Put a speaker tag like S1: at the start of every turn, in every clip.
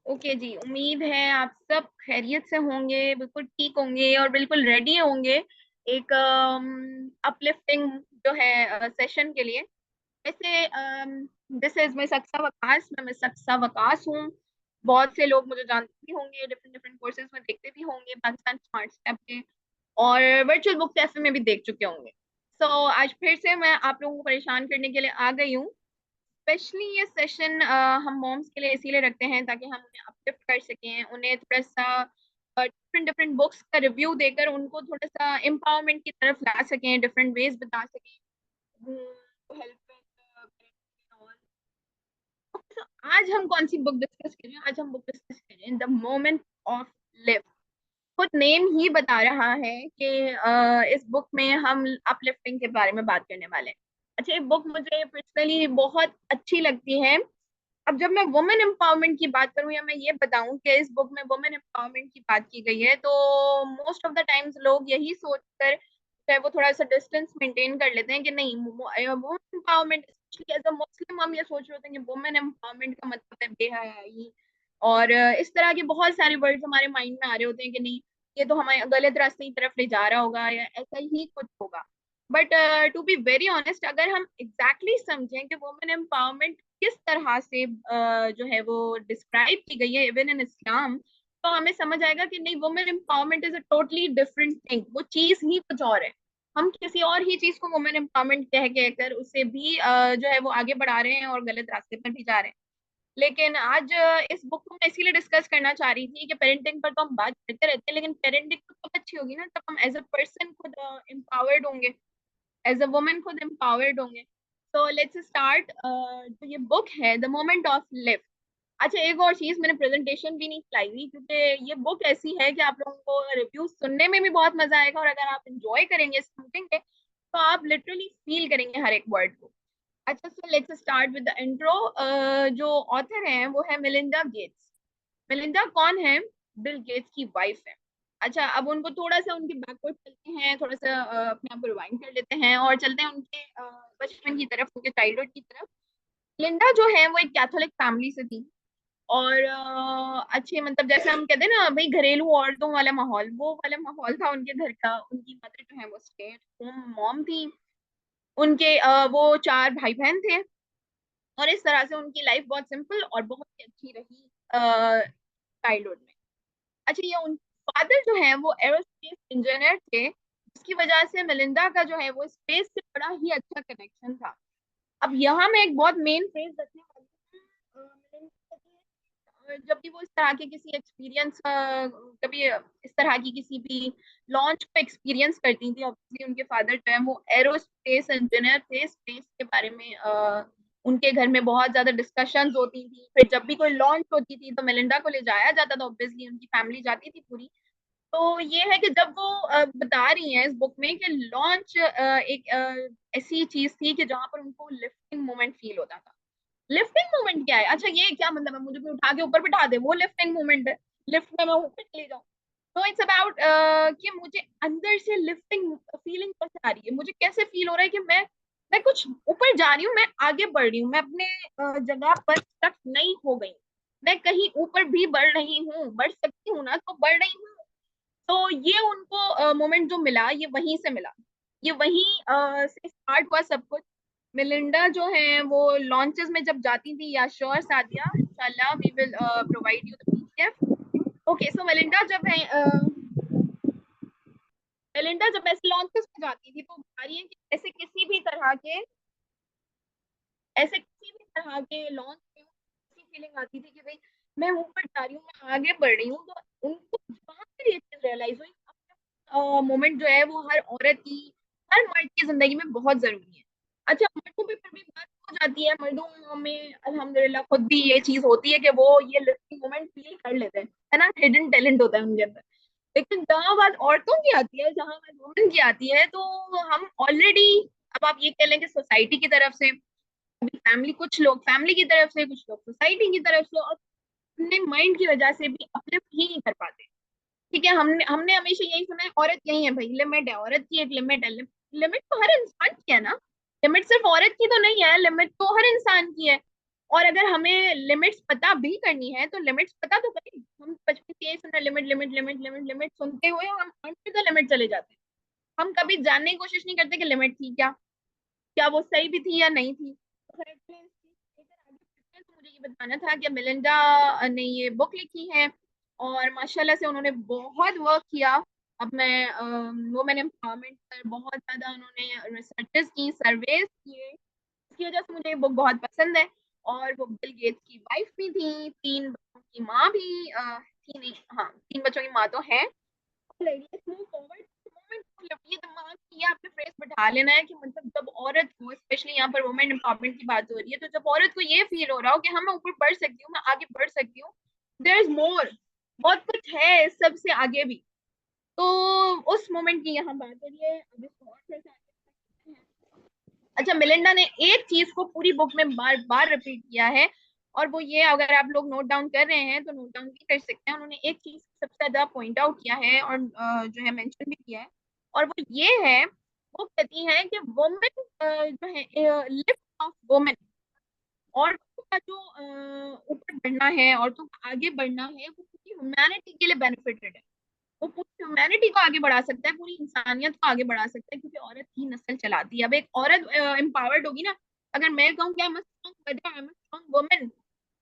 S1: Okay जी, उम्मीद है आप सब खैरियत से होंगे, बिल्कुल ठीक होंगे और बिल्कुल रेडी होंगे एक अपलिफ्टिंग जो है सेशन के लिए। वैसे this is miss Aqsa Waqas, मैं मिस अक्सा वकास हूँ। बहुत से लोग मुझे जानते भी होंगे, डिफरेंट डिफरेंट कोर्सेज में देखते भी होंगे पाकिस्तान स्मार्ट स्टेप के, और वर्चुअल बुक कैफे में भी देख चुके होंगे। सो आज फिर से मैं आप लोगों को परेशान करने के लिए आ गई हूँ। स्पेशली ये सेशन हम मॉम्स के लिए इसीलिए रखते हैं ताकि हम उन्हें अपलिफ्ट कर सकें, उन्हें थोड़ा सा डिफरेंट डिफरेंट बुक्स का रिव्यू देकर उनको थोड़ा सा एम्पावरमेंट की तरफ ला सकें, डिफरेंट वेज बता सकें हेल्प। तो आज हम कौन सी बुक डिस्कस करें? आज हम बुक डिस्कस करें द मोमेंट ऑफ लिव। खुद नेम ही बता रहा है कि इस बुक में हम अपलिफ्टिंग के बारे में बात करने वाले हैं। अच्छा, ये बुक मुझे पर्सनली बहुत अच्छी लगती है। अब जब मैं वुमेन एम्पावरमेंट की बात करूं या मैं ये बताऊं कि इस बुक में वुमेन एम्पावरमेंट की बात की गई है, तो मोस्ट ऑफ द टाइम्स लोग यही सोचकर चाहे वो थोड़ा सा डिस्टेंस मेंटेन कर लेते हैं कि नहीं, वुमेन एम्पावरमेंट, एज अ मुस्लिम हम ये सोच रहे होते हैं कि वुमेन एम्पावरमेंट का मतलब है बेहयाई, और इस तरह के बहुत सारे वर्ड्स हमारे माइंड में आ रहे होते हैं कि नहीं, ये तो हमें गलत रास्ते की तरफ ले जा रहा होगा या ऐसा ही कुछ होगा। But to be very honest, अगर हम एग्जैक्टली exactly समझें कि वुमेन एम्पावरमेंट किस तरह से जो है वो डिस्क्राइब की गई है इवन इन इस्लाम, तो हमें समझ आएगा कि नहीं, women empowerment is a totally different thing, वो चीज ही कुछ और है। हम किसी और ही चीज को वुमेन एम्पावरमेंट कह कहकर उसे भी जो है वो आगे बढ़ा रहे हैं और गलत रास्ते पर भी जा रहे हैं। लेकिन आज इस बुक को मैं इसीलिए डिस्कस करना चाह रही थी कि पेरेंटिंग पर तो हम बात करते रहते हैं, लेकिन पेरेंटिंग तो तब अच्छी होगी ना जब हम एज अ पर्सन खुद एम्पावर्ड होंगे, एज अ वुमेन खुद एम्पावर्ड होंगे। तो लेट्स स्टार्ट। जो ये बुक है द मोमेंट ऑफ लिव। अच्छा, एक और चीज, मैंने प्रेजेंटेशन भी नहीं चलाई हुई क्योंकि ये बुक ऐसी है कि आप लोगों को रिव्यू सुनने में भी बहुत मजा आएगा, और अगर आप इंजॉय करेंगे समझेंगे तो आप लिटरली फील करेंगे हर एक वर्ड को। अच्छा, so let's start with the intro. जो ऑथर हैं वो है मिलिंडा गेट्स। मिलिंडा कौन है? बिल गेट्स की वाइफ है। अच्छा, अब उनको थोड़ा सा उनके बैकवर्ड चलते हैं, थोड़ा सा अपने आप को रिवाइंड कर लेते हैं और चलते हैं उनके बचपन की तरफ, उनके चाइल्डहुड की तरफ। लिंडा जो है वो एक कैथोलिक फैमिली से थी, और अच्छे, मतलब जैसे हम कहते हैं ना भाई, घरेलू औरतों वाला माहौल, वो वाला माहौल था उनके घर का। उनकी मदर जो है वो स्टे होम मॉम थी। उनके वो चार भाई बहन थे, और इस तरह से उनकी लाइफ बहुत सिंपल और बहुत ही अच्छी रही चाइल्डहुड में। अच्छा, ये उन फादर जो है वो एरोस्पेस इंजीनियर थे, जिसकी वजह से मिलिंदा का जो है वो स्पेस से बड़ा ही अच्छा कनेक्शन था। अब यहाँ मैं एक बहुत मेन फ्रेज रखने वाली हूँ। मिलिंदा जब भी वो इस तरह के किसी एक्सपीरियंस, कभी इस तरह की किसी भी लॉन्च को एक्सपीरियंस करती थी, ऑब्वियसली उनके फादर जो है वो एरोस्पेस इंजीनियर थे। स्पेस के बारे में उनके घर में बहुत ज्यादा डिस्कशंस होती थी। फिर जब भी कोई लॉन्च होती थी तो मेलिंडा को ले जाया जाता था, ऑब्वियसली उनकी फैमिली जाती थी पूरी। तो ये है कि जब वो बता रही हैं इस बुक में कि लॉन्च एक ऐसी चीज थी कि जहां पर उनको लिफ्टिंग मोमेंट फील होता था। लिफ्टिंग मोमेंट क्या है? अच्छा, ये क्या मतलब है? मुझे भी उठा के ऊपर बिठा दे, वो लिफ्टिंग मोमेंट है? लिफ्ट में मैं ऊपर चली जाऊं? तो इट्स अबाउट कि मुझे अंदर से लिफ्टिंग फीलिंग कैसे आ रही है, मुझे कैसे फील हो रहा है कि मैं कुछ ऊपर जा रही हूँ, मैं आगे बढ़ रही हूँ, मैं अपने जगह पर स्टक नहीं हो गई, मैं कहीं ऊपर भी बढ़ रही हूँ, बढ़ सकती हूँ ना, तो बढ़ रही हूँ। तो ये उनको मोमेंट जो मिला, ये वहीं से मिला, ये वहीं से स्टार्ट हुआ सब कुछ। मिलिंडा जो है वो लॉन्चेस में जब जाती थी, या श्योर सादिया, इंशाल्लाह we will provide you the PDF. Okay, so Melinda जब है मिलिंडा जब ऐसे लॉन्चेस में जाती थी तो बता रही है कि ऐसे किसी भी तरह के लॉन्च में ऐसी फीलिंग आती थी कि भाई मैं ऊपर जा रही हूँ, मैं आगे बढ़ रही हूँ। तो उनको वहां पर ये चीज रियलाइज हुई, मोमेंट जो है वो हर औरत की, हर मर्द की जिंदगी में बहुत जरूरी है। अच्छा, मर्दों पे फिर भी बात हो जाती है, मर्दों में अल्हम्दुलिल्लाह खुद भी ये चीज होती है कि वो ये लिफ्टिंग मोमेंट फील कर लेते हैं, है ना, हिडन टैलेंट होता है उनके अंदर। लेकिन जहाँ बात औरतों की आती है, जहाँ बात वुमेन की आती है, तो हम ऑलरेडी, अब आप ये कह लें कि सोसाइटी की तरफ से, फैमिली, कुछ लोग फैमिली की तरफ से, कुछ लोग सोसाइटी की तरफ से, और अपने माइंड की वजह से भी अपलिफ्ट ही नहीं कर पाते। ठीक है, हमने हमने हमेशा यही सुना है, औरत यही है भाई, लिमिट है, औरत की एक लिमिट है। लिमिट तो हर इंसान की है ना, लिमिट सिर्फ औरत की तो नहीं है, लिमिट तो हर इंसान की है। और अगर हमें लिमिट्स पता भी करनी है तो लिमिट्स पता तो करें। हम बचपन से यही सुन रहे limit limit limit limit limit सुनते हुए हम अंडर द लिमिट चले जाते हैं। हम कभी जानने की कोशिश नहीं करते कि लिमिट थी क्या, क्या वो सही भी थी या नहीं थी। तो मुझे ये बताना था कि मिलिंडा ने ये बुक लिखी है और माशाल्लाह से उन्होंने बहुत वर्क किया। अब मैं वुमेन एम्पावरमेंट पर बहुत ज्यादा उन्होंने रिसर्चेस की, सर्वेस किए। इसकी वजह से मुझे ये बुक बहुत पसंद है। और वो बिल गेट्स की वाइफ भी थी, तीन बच्चों की माँ भी थी, नहीं हाँ तीन बच्चों की माँ तो है। Let's move forward. मतलब ये दिमाग में ये आपने फ्रेज बैठा लेना है कि मतलब जब औरत को, स्पेशली यहाँ पर वुमेन एम्पावरमेंट की बात हो रही है, तो जब औरत को ये फील हो रहा हो कि हाँ मैं ऊपर बढ़ सकती हूँ, मैं आगे बढ़ सकती हूँ, देयर इज मोर, बहुत कुछ है इस सबसे आगे भी। तो उस मोमेंट की यहाँ बात हो रही है। अब इसको और थोड़ा सा आगे बढ़ते हैं। अच्छा, मिलिंडा ने एक चीज को पूरी बुक में बार बार रिपीट किया है, और वो ये, अगर आप लोग नोट डाउन कर रहे हैं तो नोट डाउन भी कर सकते हैं। उन्होंने एक चीज सबसे ज्यादा पॉइंट आउट किया है और जो है मेंशन भी किया है, और वो ये है, वो कहती है कि वुमेन जो है, लिफ्ट ऑफ वुमेन, औरतों का जो ऊपर बढ़ना है, औरतों का आगे बढ़ना है, वो पूरी ह्यूमैनिटी के लिए बेनिफिटेड है। वो पूरी ह्यूमैनिटी को आगे बढ़ा सकता है, पूरी इंसानियत को आगे बढ़ा सकता है, क्योंकि औरत ही नस्ल चलाती है। अब एक औरत एम्पावर्ड होगी ना, अगर मैं कहूँ कि I am a strong mother, I am a strong woman,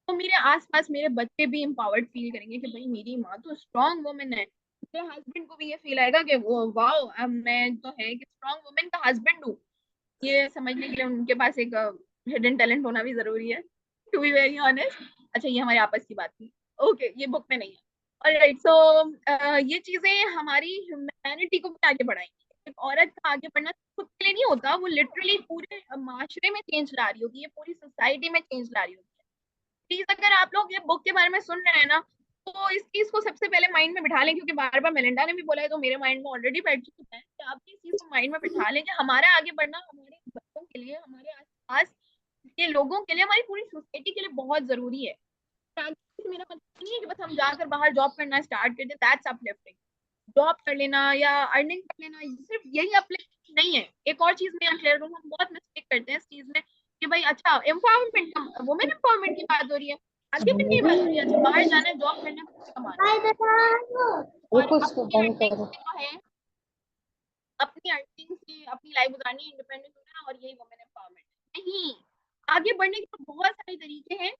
S1: तो मेरे आसपास मेरे बच्चे भी एम्पावर्ड फील करेंगे कि भाई मेरी माँ तो स्ट्रांग वुमन है। मेरे हस्बैंड को भी ये फील आएगा कि वो वाओ, अब मैं तो है कि स्ट्रांग वुमन का हस्बैंड हूँ। ये समझने के लिए उनके पास एक हिडन टैलेंट होना भी जरूरी है, टू बी वेरी ऑनेस्ट। अच्छा, ये हमारे आपस की बात थी, ओके, ये बुक में नहीं है। ऑलराइट, सो ये चीजें हमारी ह्यूमैनिटी को भी आगे बढ़ाएंगी। एक औरत का आगे बढ़ना खुद के लिए नहीं होता, वो लिटरली पूरे माशरे में चेंज ला रही होगी, ये पूरी सोसाइटी में चेंज ला रही होगी। प्लीज अगर आप लोग ये बुक के बारे में सुन रहे हैं ना, तो इस चीज को सबसे पहले माइंड में बिठा लें, क्योंकि बार बार मेलिंडा ने भी बोला है, तो मेरे माइंड में ऑलरेडी बैठ चुका है कि आप इस चीज को माइंड में बिठा लें कि हमारा आगे बढ़ना हमारे बच्चों के लिए, हमारे आसपास के लोगों के लिए, हमारी पूरी सोसाइटी के लिए बहुत जरूरी है। मेरा मतलब नहीं है कि बस हम जाकर बाहर जॉब करना स्टार्ट कर दें, दैट्स अपलिफ्टिंग। जॉब कर लेना या अर्निंग कर लेना सिर्फ यही अपलिफ्टिंग नहीं है। एक और चीज मैं क्लियर करूँ, हम बहुत मिस्टेक करते हैं इस चीज में कि भाई अच्छा एम्पावरमेंट, वुमेन एम्पावरमेंट की बात हो रही है, आगे बढ़ने की बात हो रही है, अच्छा बाहर जाना है, जॉब करना है, पैसे कमाना है, और
S2: रुको, इसको
S1: अपनी
S2: बंद
S1: अर्निंग
S2: करो।
S1: से जो है, अपनी अर्निंग से अपनी लाइफ गुजारनी है, इंडिपेंडेंट होना है, और यही वुमेन एम्पावरमेंट नहीं। आगे बढ़ने के तो बहुत सारे तरीके हैं,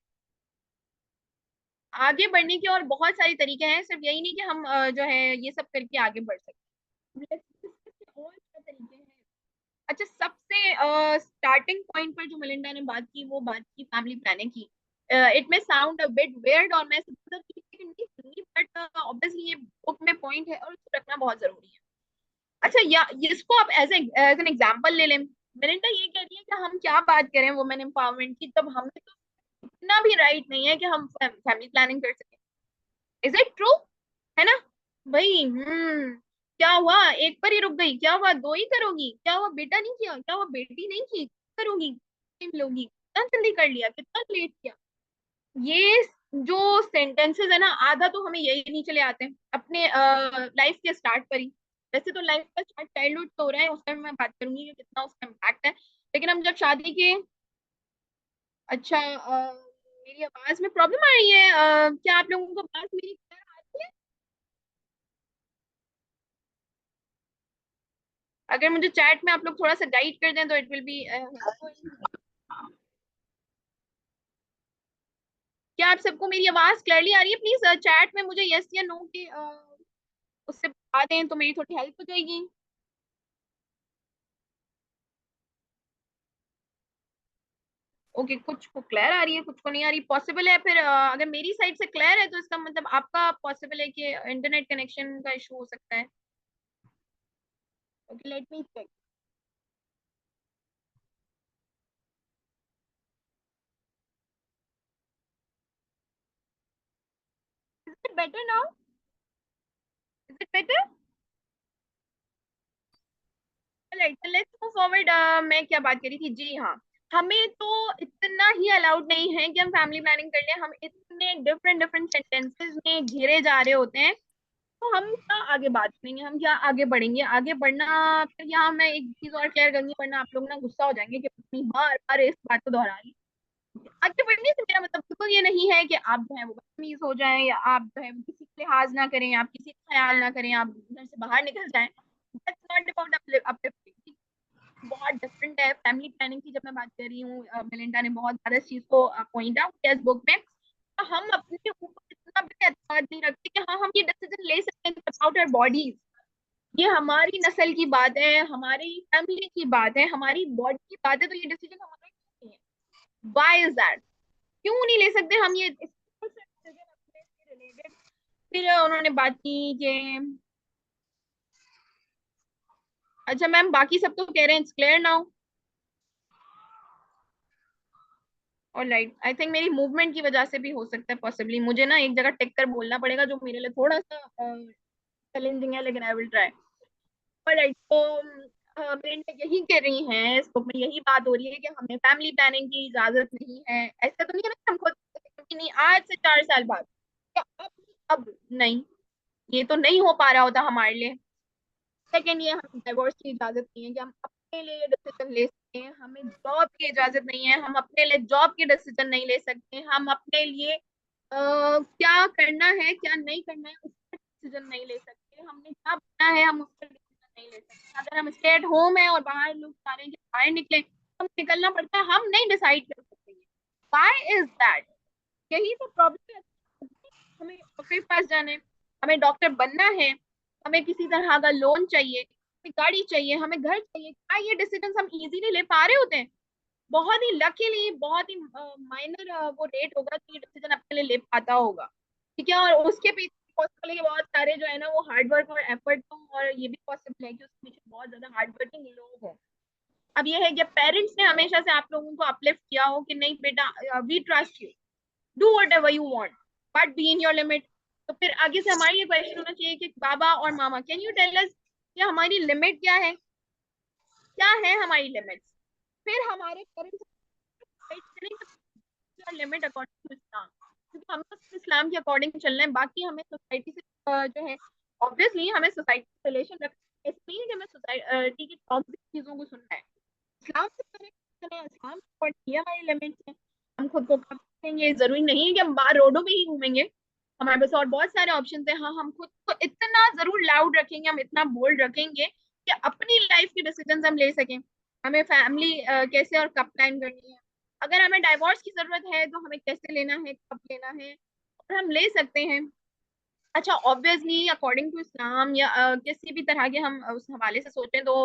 S1: आगे बढ़ने के और बहुत सारे तरीके हैं, सिर्फ यही नहीं कि हम जो है ये सब करके आगे बढ़ सकते हैं। और क्या तरीके हैं? अच्छा, सबसे स्टार्टिंग पॉइंट पर जो मिलिंडा ने बात की, वो बात की फैमिली प्लानिंग की। इट में साउंड अ बिट वियर्ड, और मैं बट ऑब्वियसली ये बुक में पॉइंट है और इसको रखना बहुत जरूरी है। अच्छा, या इसको आप एज एन एग्जांपल ले लें। मिलिंडा ये कह रही है कि हम क्या बात करें वुमेन एम्पावरमेंट की, तब हमें तो इतना भी राइट नहीं है कि हम फैमिली प्लानिंग कर सकें। Is it true? है ना भाई? क्या हुआ, एक पर ही रुक गई? क्या हुआ, दो ही करोगी? क्या हुआ, बेटा नहीं किया? क्या हुआ, बेटी नहीं की? करोगी, टाइम लोगी, कितना जल्दी कर लिया, कितना लेट किया? ये जो सेंटेंसेस है ना, आधा तो हमें यही नहीं चले आते हैं अपने लाइफ के स्टार्ट पर ही। वैसे तो लाइफ का स्टार्ट चाइल्डहुड से हो रहा है, उस टाइम मैं बात करूंगी कि कितना उसका इम्पैक्ट है, लेकिन हम जब शादी के, अच्छा मेरी आवाज में प्रॉब्लम आ रही है, क्या आप लोगों को आवाज मेरी क्लियर आ रही है? अगर मुझे चैट में आप लोग थोड़ा सा गाइड कर दें तो इट विल बी हेल्पफुल। क्या आप सबको मेरी आवाज क्लियरली आ रही है? प्लीज चैट में मुझे यस या नो के उससे बता दें तो मेरी थोड़ी हेल्प हो जाएगी। ओके, कुछ को क्लियर आ रही है, कुछ को नहीं आ रही। पॉसिबल है फिर अगर मेरी साइड से क्लियर है तो इसका मतलब आपका पॉसिबल है कि इंटरनेट कनेक्शन का इशू हो सकता है। Okay, let me check. Is it better now? Is it better? Let's move forward. मैं क्या बात करी थी, जी हाँ, हमें तो इतना ही अलाउड नहीं है कि हम फैमिली प्लानिंग कर लें। हम इतने डिफरेंट डिफरेंट सेंटेंसेस में घिरे जा रहे होते हैं, तो हम क्या आगे बात करेंगे, हम क्या आगे बढ़ेंगे? आगे बढ़ना, फिर यहाँ मैं एक चीज और क्लियर करूंगी, वरना आप लोग ना गुस्सा हो जाएंगे कि अपनी बार बार इस बात को दोहरा रही। आगे बढ़ने से मेरा मतलब बिल्कुल ये नहीं है कि आप जो है वो बदतमीज हो जाएं, या आप जो है वो किसी का लिहाज ना करें, आप किसी का ख्याल ना करें, आप घर से बाहर निकल जाएं। That's not about uplifting. बहुत डिफरेंट है। फैमिली प्लानिंग की जब मैं बात कर रही हूँ, मेलिंडा ने बहुत ज्यादा इस चीज को पॉइंट आउट किया इस बुक में। तो हम अपने ऊपर इतना भी एतमाद नहीं रखते कि हाँ हम ये डिसीजन ले सकते हैं अबाउट आवर बॉडीज। ये हमारी नस्ल की बात है, हमारी फैमिली की बात है, हमारी बॉडी की बात है, तो ये डिसीजन हमारा नहीं है। Why is that? क्यों नहीं ले सकते हम ये डिसीजन अपने से रिलेटेड? फिर उन्होंने बात की कि अच्छा मैम बाकी सब तो कह रहे हैं it's clear now. Alright, I think मेरी मूवमेंट की वजह से भी हो सकता है पॉसिबली, मुझे ना एक जगह टिक कर बोलना पड़ेगा जो मेरे लिए थोड़ा सा चैलेंजिंग है, लेकिन आई विल ट्राई। ऑलराइट, तो ब्रेंडा यही कह रही हैं, इस बुक में यही बात हो रही है कि हमें फैमिली प्लानिंग की इजाजत नहीं है। ऐसा तो नहीं है ना कि हम खुद कि नहीं आज से 4 साल बाद, क्या अब नहीं, ये तो नहीं हो पा रहा होता हमारे लिए। सेकेंड, ये हम डाइवोर्स की इजाजत नहीं है कि हम अपने लिए डिसीजन ले सकते हैं, हमें जॉब की इजाजत नहीं है, हम अपने लिए जॉब की डिसीजन नहीं ले सकते, हम अपने लिए क्या करना है क्या नहीं करना है उसका डिसीजन नहीं ले सकते, हमने क्या बनना है हम उसका डिसीजन नहीं ले सकते। अगर हम स्टे एट होम है और बाहर लोग चाह रहे हैं कि बाहर निकले, हम निकलना पड़ता है, हम नहीं डिसाइड कर सकते। Why is that? यही तो प्रॉब्लम है। हमें डॉक्टर के पास जाना है, हमें डॉक्टर बनना है, हमें किसी तरह का लोन चाहिए, हमें गाड़ी चाहिए, हमें घर चाहिए, क्या ये डिसीजन हम इजीली ले पा रहे होते हैं? बहुत ही लकीली, बहुत ही माइनर वो रेट होगा कि ये डिसीजन अपने लिए ले पाता होगा। ठीक है, और उसके पीछे पॉसिबल है कि बहुत सारे जो है ना वो हार्ड वर्क और एफर्ट हो, और ये भी पॉसिबल है कि उसके पीछे बहुत ज्यादा हार्ड वर्किंग लोग हों। अब ये है कि पेरेंट्स ने हमेशा से आप लोगों को अपलिफ्ट किया हो कि नहीं बेटा we trust you, do whatever you want, but be in your limit. तो फिर आगे से हमारा ये क्वेश्चन होना चाहिए कि बाबा और मामा कैन यू टेल अस कि हमारी लिमिट क्या है, क्या है हमारी लिमिट्स। फिर हमारे parents limit according to Islam, क्योंकि हमें तो सिर्फ इस्लाम के अकॉर्डिंग चलना है, बाकी हमें सोसाइटी से जो है ऑब्वियसली हमें सोसाइटी से रिलेशन रखना है। ऐसा नहीं है कि हमें सोसाइटी की टॉक्सिक चीजों को सुनना है। इस्लाम से कनेक्ट करें, इस्लाम के अकॉर्डिंग ये हमारी लिमिट्स हैं। हम खुद को कम करेंगे, जरूरी नहीं है कि हम बाहर रोडों पे ही घूमेंगे, हमारे पास और बहुत सारे ऑप्शन है। हाँ हम खुद को इतना जरूर लाउड रखेंगे, हम इतना बोल्ड रखेंगे कि अपनी लाइफ के डिसीजन हम ले सकें। हमें फैमिली कैसे और कब प्लान करनी है, अगर हमें डाइवोर्स की जरूरत है तो हमें कैसे लेना है, कब लेना है, और हम ले सकते हैं। अच्छा ऑब्वियसली अकॉर्डिंग टू इस्लाम या किसी भी तरह के हम उस हवाले से सोचें तो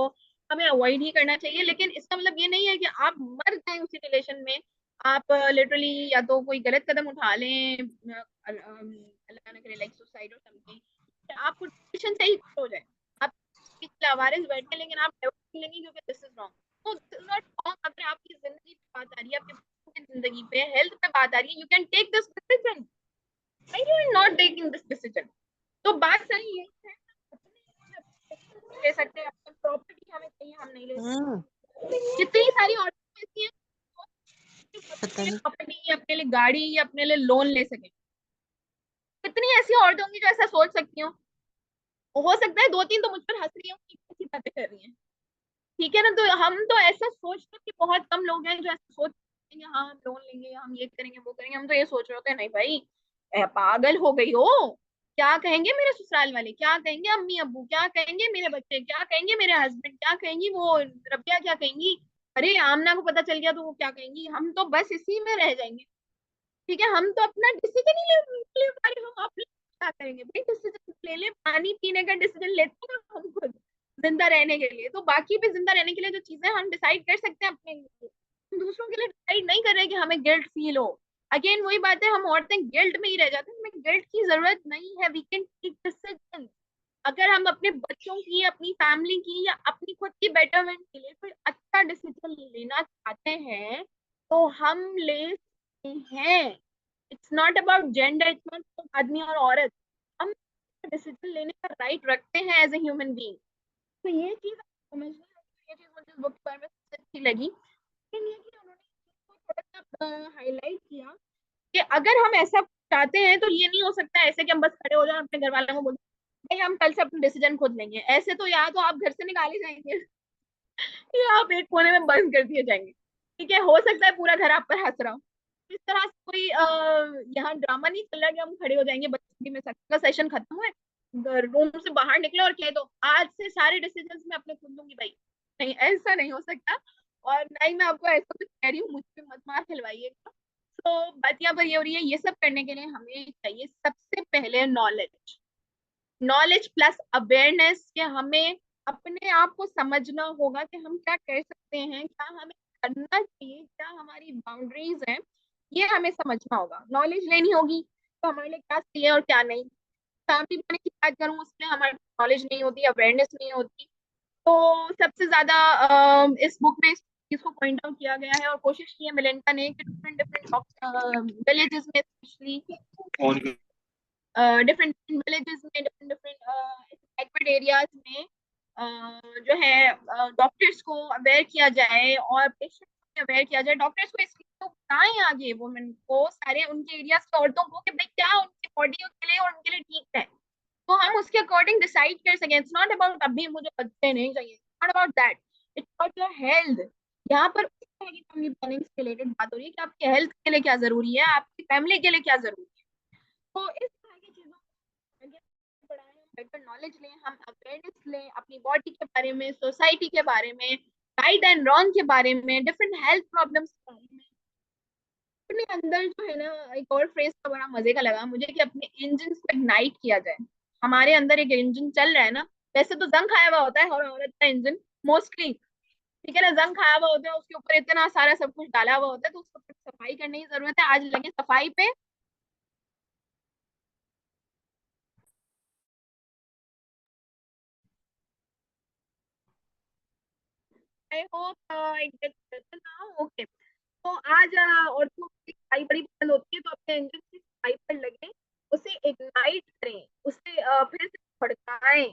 S1: हमें अवॉइड ही करना चाहिए, लेकिन इसका मतलब ये नहीं है कि आप मर जाएं उसी रिलेशन में। आप लिटरली या तो कोई गलत कदम उठा लें, अल्लाह ना करे लाइक सुसाइड और समथिंग, आपको रिलेशन से ही हो जाए, आप लावारिस बैठे लेकिन आप divorce लेंगे क्योंकि दिस इज रॉन्ग। तो दिस इज नॉट रॉन्ग। अगर आपकी जिंदगी पे बात आ रही है, आपके बच्चों की जिंदगी पे हेल्थ पे बात आ रही है, you can take this decision, why you are not taking this decision? तो बात सही है, ले सकते हैं अपनी प्रॉपर्टी हमें चाहिए, हम नहीं ले
S2: हम्म।
S1: सकते। कितनी सारी औरतें ऐसी हैं
S2: पता
S1: अपने लिए
S2: नहीं।
S1: प्रॉपर्टी, अपने लिए गाड़ी या अपने लिए लोन ले सके। कितनी ऐसी औरतें होंगी जो ऐसा सोच सकती हो? हो सकता है दो तीन तो मुझ पर हंस रही हो कि कैसी बातें कर रही हैं। ठीक है ना, तो हम तो ऐसा सोचते हैं कि बहुत कम लोग हैं जो ऐसा सोच हैं हाँ हम लोन लेंगे या हम ये करेंगे वो करेंगे। हम तो ये सोच रहे होते हैं नहीं भाई, पागल हो गई हो, क्या कहेंगे मेरे ससुराल वाले, क्या कहेंगे अम्मी अब्बू, क्या कहेंगे मेरे बच्चे, क्या कहेंगे मेरे हस्बैंड, क्या कहेंगी वो रबिया, क्या कहेंगी, अरे आमना को पता चल गया तो वो क्या कहेंगी, हम तो बस इसी में रह जाएंगे। ठीक है, हम तो अपना डिसीजन ही ले पा रहे, हम अपने क्या करेंगे भाई, डिसीजन ले ले, पानी पीने का डिसीजन लेते हैं ना हम खुद जिंदा रहने के लिए, तो बाकी भी जिंदा रहने के लिए जो चीजें हम डिसाइड कर सकते हैं अपने लिए, हम दूसरों के लिए डिसाइड नहीं कर रहे कि हमें गिल्ट फील हो। अगेन वही बात है, हम औरतें गिल्ट में ही रह जाते हैं, हमें गिल्ट की जरूरत नहीं है, वी कैन टेक डिसीजन। अगर हम अपने बच्चों की, अपनी फैमिली की या अपनी खुद की बेटरमेंट के लिए कोई अच्छा डिसीजन लेना चाहते हैं तो हम ले सकते हैं। It's not about gender, it's not आदमी और औरत, हम डिसीजन लेने का राइट रखते हैं एज ए ह्यूमन बीइंग। तो ये चीज समझनी होगी, ये चीज मुझे इस बुक के बारे में सबसे अच्छी लगी, लेकिन ये कि उन्होंने इसको थोड़ा सा हाईलाइट किया कि अगर हम ऐसा चाहते हैं तो ये नहीं हो सकता ऐसे कि हम बस खड़े हो जाए अपने घर वालों को बोल भाई हम कल से अपना डिसीजन खुद लेंगे, ऐसे तो या तो आप घर से निकाले जाएंगे या आप एक कोने में बंद कर दिए जाएंगे। ठीक है, हो सकता है पूरा घर आप पर हंस रहा हो, इस तरह से कोई यहाँ ड्रामा नहीं चल रहा कि हम खड़े हो जाएंगे बच्चे में का सेशन खत्म हुआ है, रूम से बाहर निकले और कह दो आज से सारे डिसीजंस मैं अपने खुद लूंगी भाई। नहीं, ऐसा नहीं हो सकता। और ना ही मैं आपको ऐसा कुछ कह रही हूँ, मुझ पे मत मार खिलवाइएगा। तो बात यहाँ पर ये हो रही है, ये सब करने के लिए हमें चाहिए सबसे पहले नॉलेज। नॉलेज प्लस अवेयरनेस, कि हमें अपने आप को समझना होगा कि हम क्या कर सकते हैं, क्या हमें करना चाहिए, क्या हमारी बाउंड्रीज हैं, ये हमें समझना होगा। नॉलेज लेनी होगी तो हमारे लिए क्या सही है और क्या नहीं। फैमिली प्लानिंग की बात करूँ, उसमें हमारे नॉलेज नहीं होती, अवेयरनेस नहीं होती। तो सबसे ज्यादा इस बुक में इस चीज को पॉइंट आउट किया गया है और कोशिश की है मिलेंटा ने कि डिफरेंट डिफरेंट विलेजेस में स्पेशली, डिफरेंट विलेजेस में, डिफरेंट डिफरेंट बैकवर्ड एरियाज में जो है डॉक्टर्स को अवेयर किया जाए और पेशेंट को अवेयर किया जाए। डॉक्टर्स को इसलिए तो बताएं आगे वुमेन को, सारे उनके एरियाज के औरतों को, कि भाई क्या उनकी बॉडी के लिए और उनके लिए ठीक है, तो हम उसके अकॉर्डिंग डिसाइड कर सकें। इट्स नॉट अबाउट अभी मुझे बच्चे नहीं चाहिए, not about that, it's about your health. यहाँ पर उस तरह की फैमिली प्लानिंग से रिलेटेड बात हो रही है कि आपकी हेल्थ के लिए क्या जरूरी है, आपकी फैमिली के लिए क्या जरूरी है। तो इस तरह की चीजों को आगे बढ़ाएं, बेटर नॉलेज लें, हम अवेयरनेस लें अपनी बॉडी के बारे में, सोसाइटी के बारे में, राइट एंड रॉन्ग के बारे में, डिफरेंट हेल्थ प्रॉब्लम्स के बारे में। अपने अंदर जो है ना, एक और फ्रेज का बड़ा मजे का लगा मुझे, कि अपने इंजन को इग्नाइट किया जाए। हमारे अंदर एक इंजन चल रहा है ना, वैसे तो जंग खाया हुआ होता है और औरत का इंजन मोस्टली, ठीक है ना, जंग खाया हुआ होता है, उसके ऊपर इतना सारा सब कुछ डाला हुआ होता है, तो उसको सफाई करने की जरूरत है। आज लगे सफाई पे। I hope now okay. तो आज औरतों की सफाई बड़ी पसंद होती है, तो अपने इंजन की सफाई पर लगे, उसे इग्नाइट करें, उसे फिर से भड़काएं।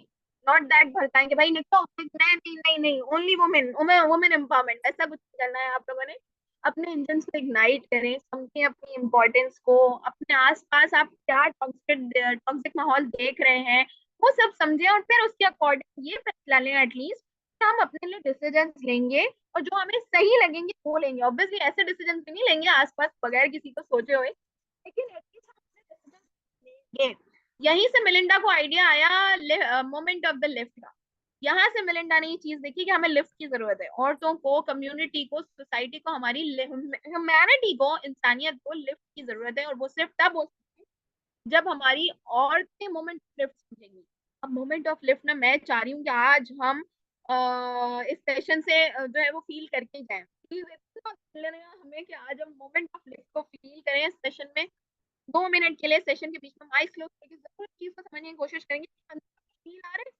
S1: नॉट दैट भड़काएं कि भाई निकलो, नहीं नहीं नहीं नहीं, ओनली वुमेन, वुमेन एम्पावरमेंट, ऐसा कुछ नहीं करना है आप लोगों ने। अपने इंजन को इग्नाइट करें, समझें अपनी इम्पोर्टेंस को, अपने आसपास आप क्या टॉक्सिक टॉक्सिक माहौल देख रहे हैं वो सब समझें, और फिर उसके अकॉर्डिंग ये फैसला लें एटलीस्ट, हम अपने लिए डिसीजन लेंगे और जो हमें सही लगेंगे वो लेंगे। ऑब्वियसली ऐसे डिसीजन भी नहीं लेंगे आसपास बगैर किसी को सोचे हुए, लेकिन एटलीस्ट हम अपने डिसीजन लेंगे। यहीं से मिलिंडा को आइडिया आया मोमेंट ऑफ द लिफ्ट का। यहाँ से मिलिंडा ने ये चीज देखी कि हमें लिफ्ट की जरूरत है, औरतों को, कम्युनिटी को, सोसाइटी को, हमारी ह्यूमैनिटी को, इंसानियत को लिफ्ट की जरूरत है। और वो सिर्फ तब हो सकती है जब हमारी औरतें मोमेंट ऑफ लिफ्ट समझेंगी। अब मोमेंट ऑफ लिफ्ट ना, मैं चाह रही हूँ कि आज हम इस सेशन से जो है वो फील करके जाएं। प्लीज इतना कर लेना हमें कि आज हम मोमेंट ऑफ लिफ्ट को फील करें इस सेशन में। 2 मिनट के लिए सेशन के बीच में आइस क्लोज करके जरूर चीज को समझने की कोशिश करेंगे। फील आ रहा है,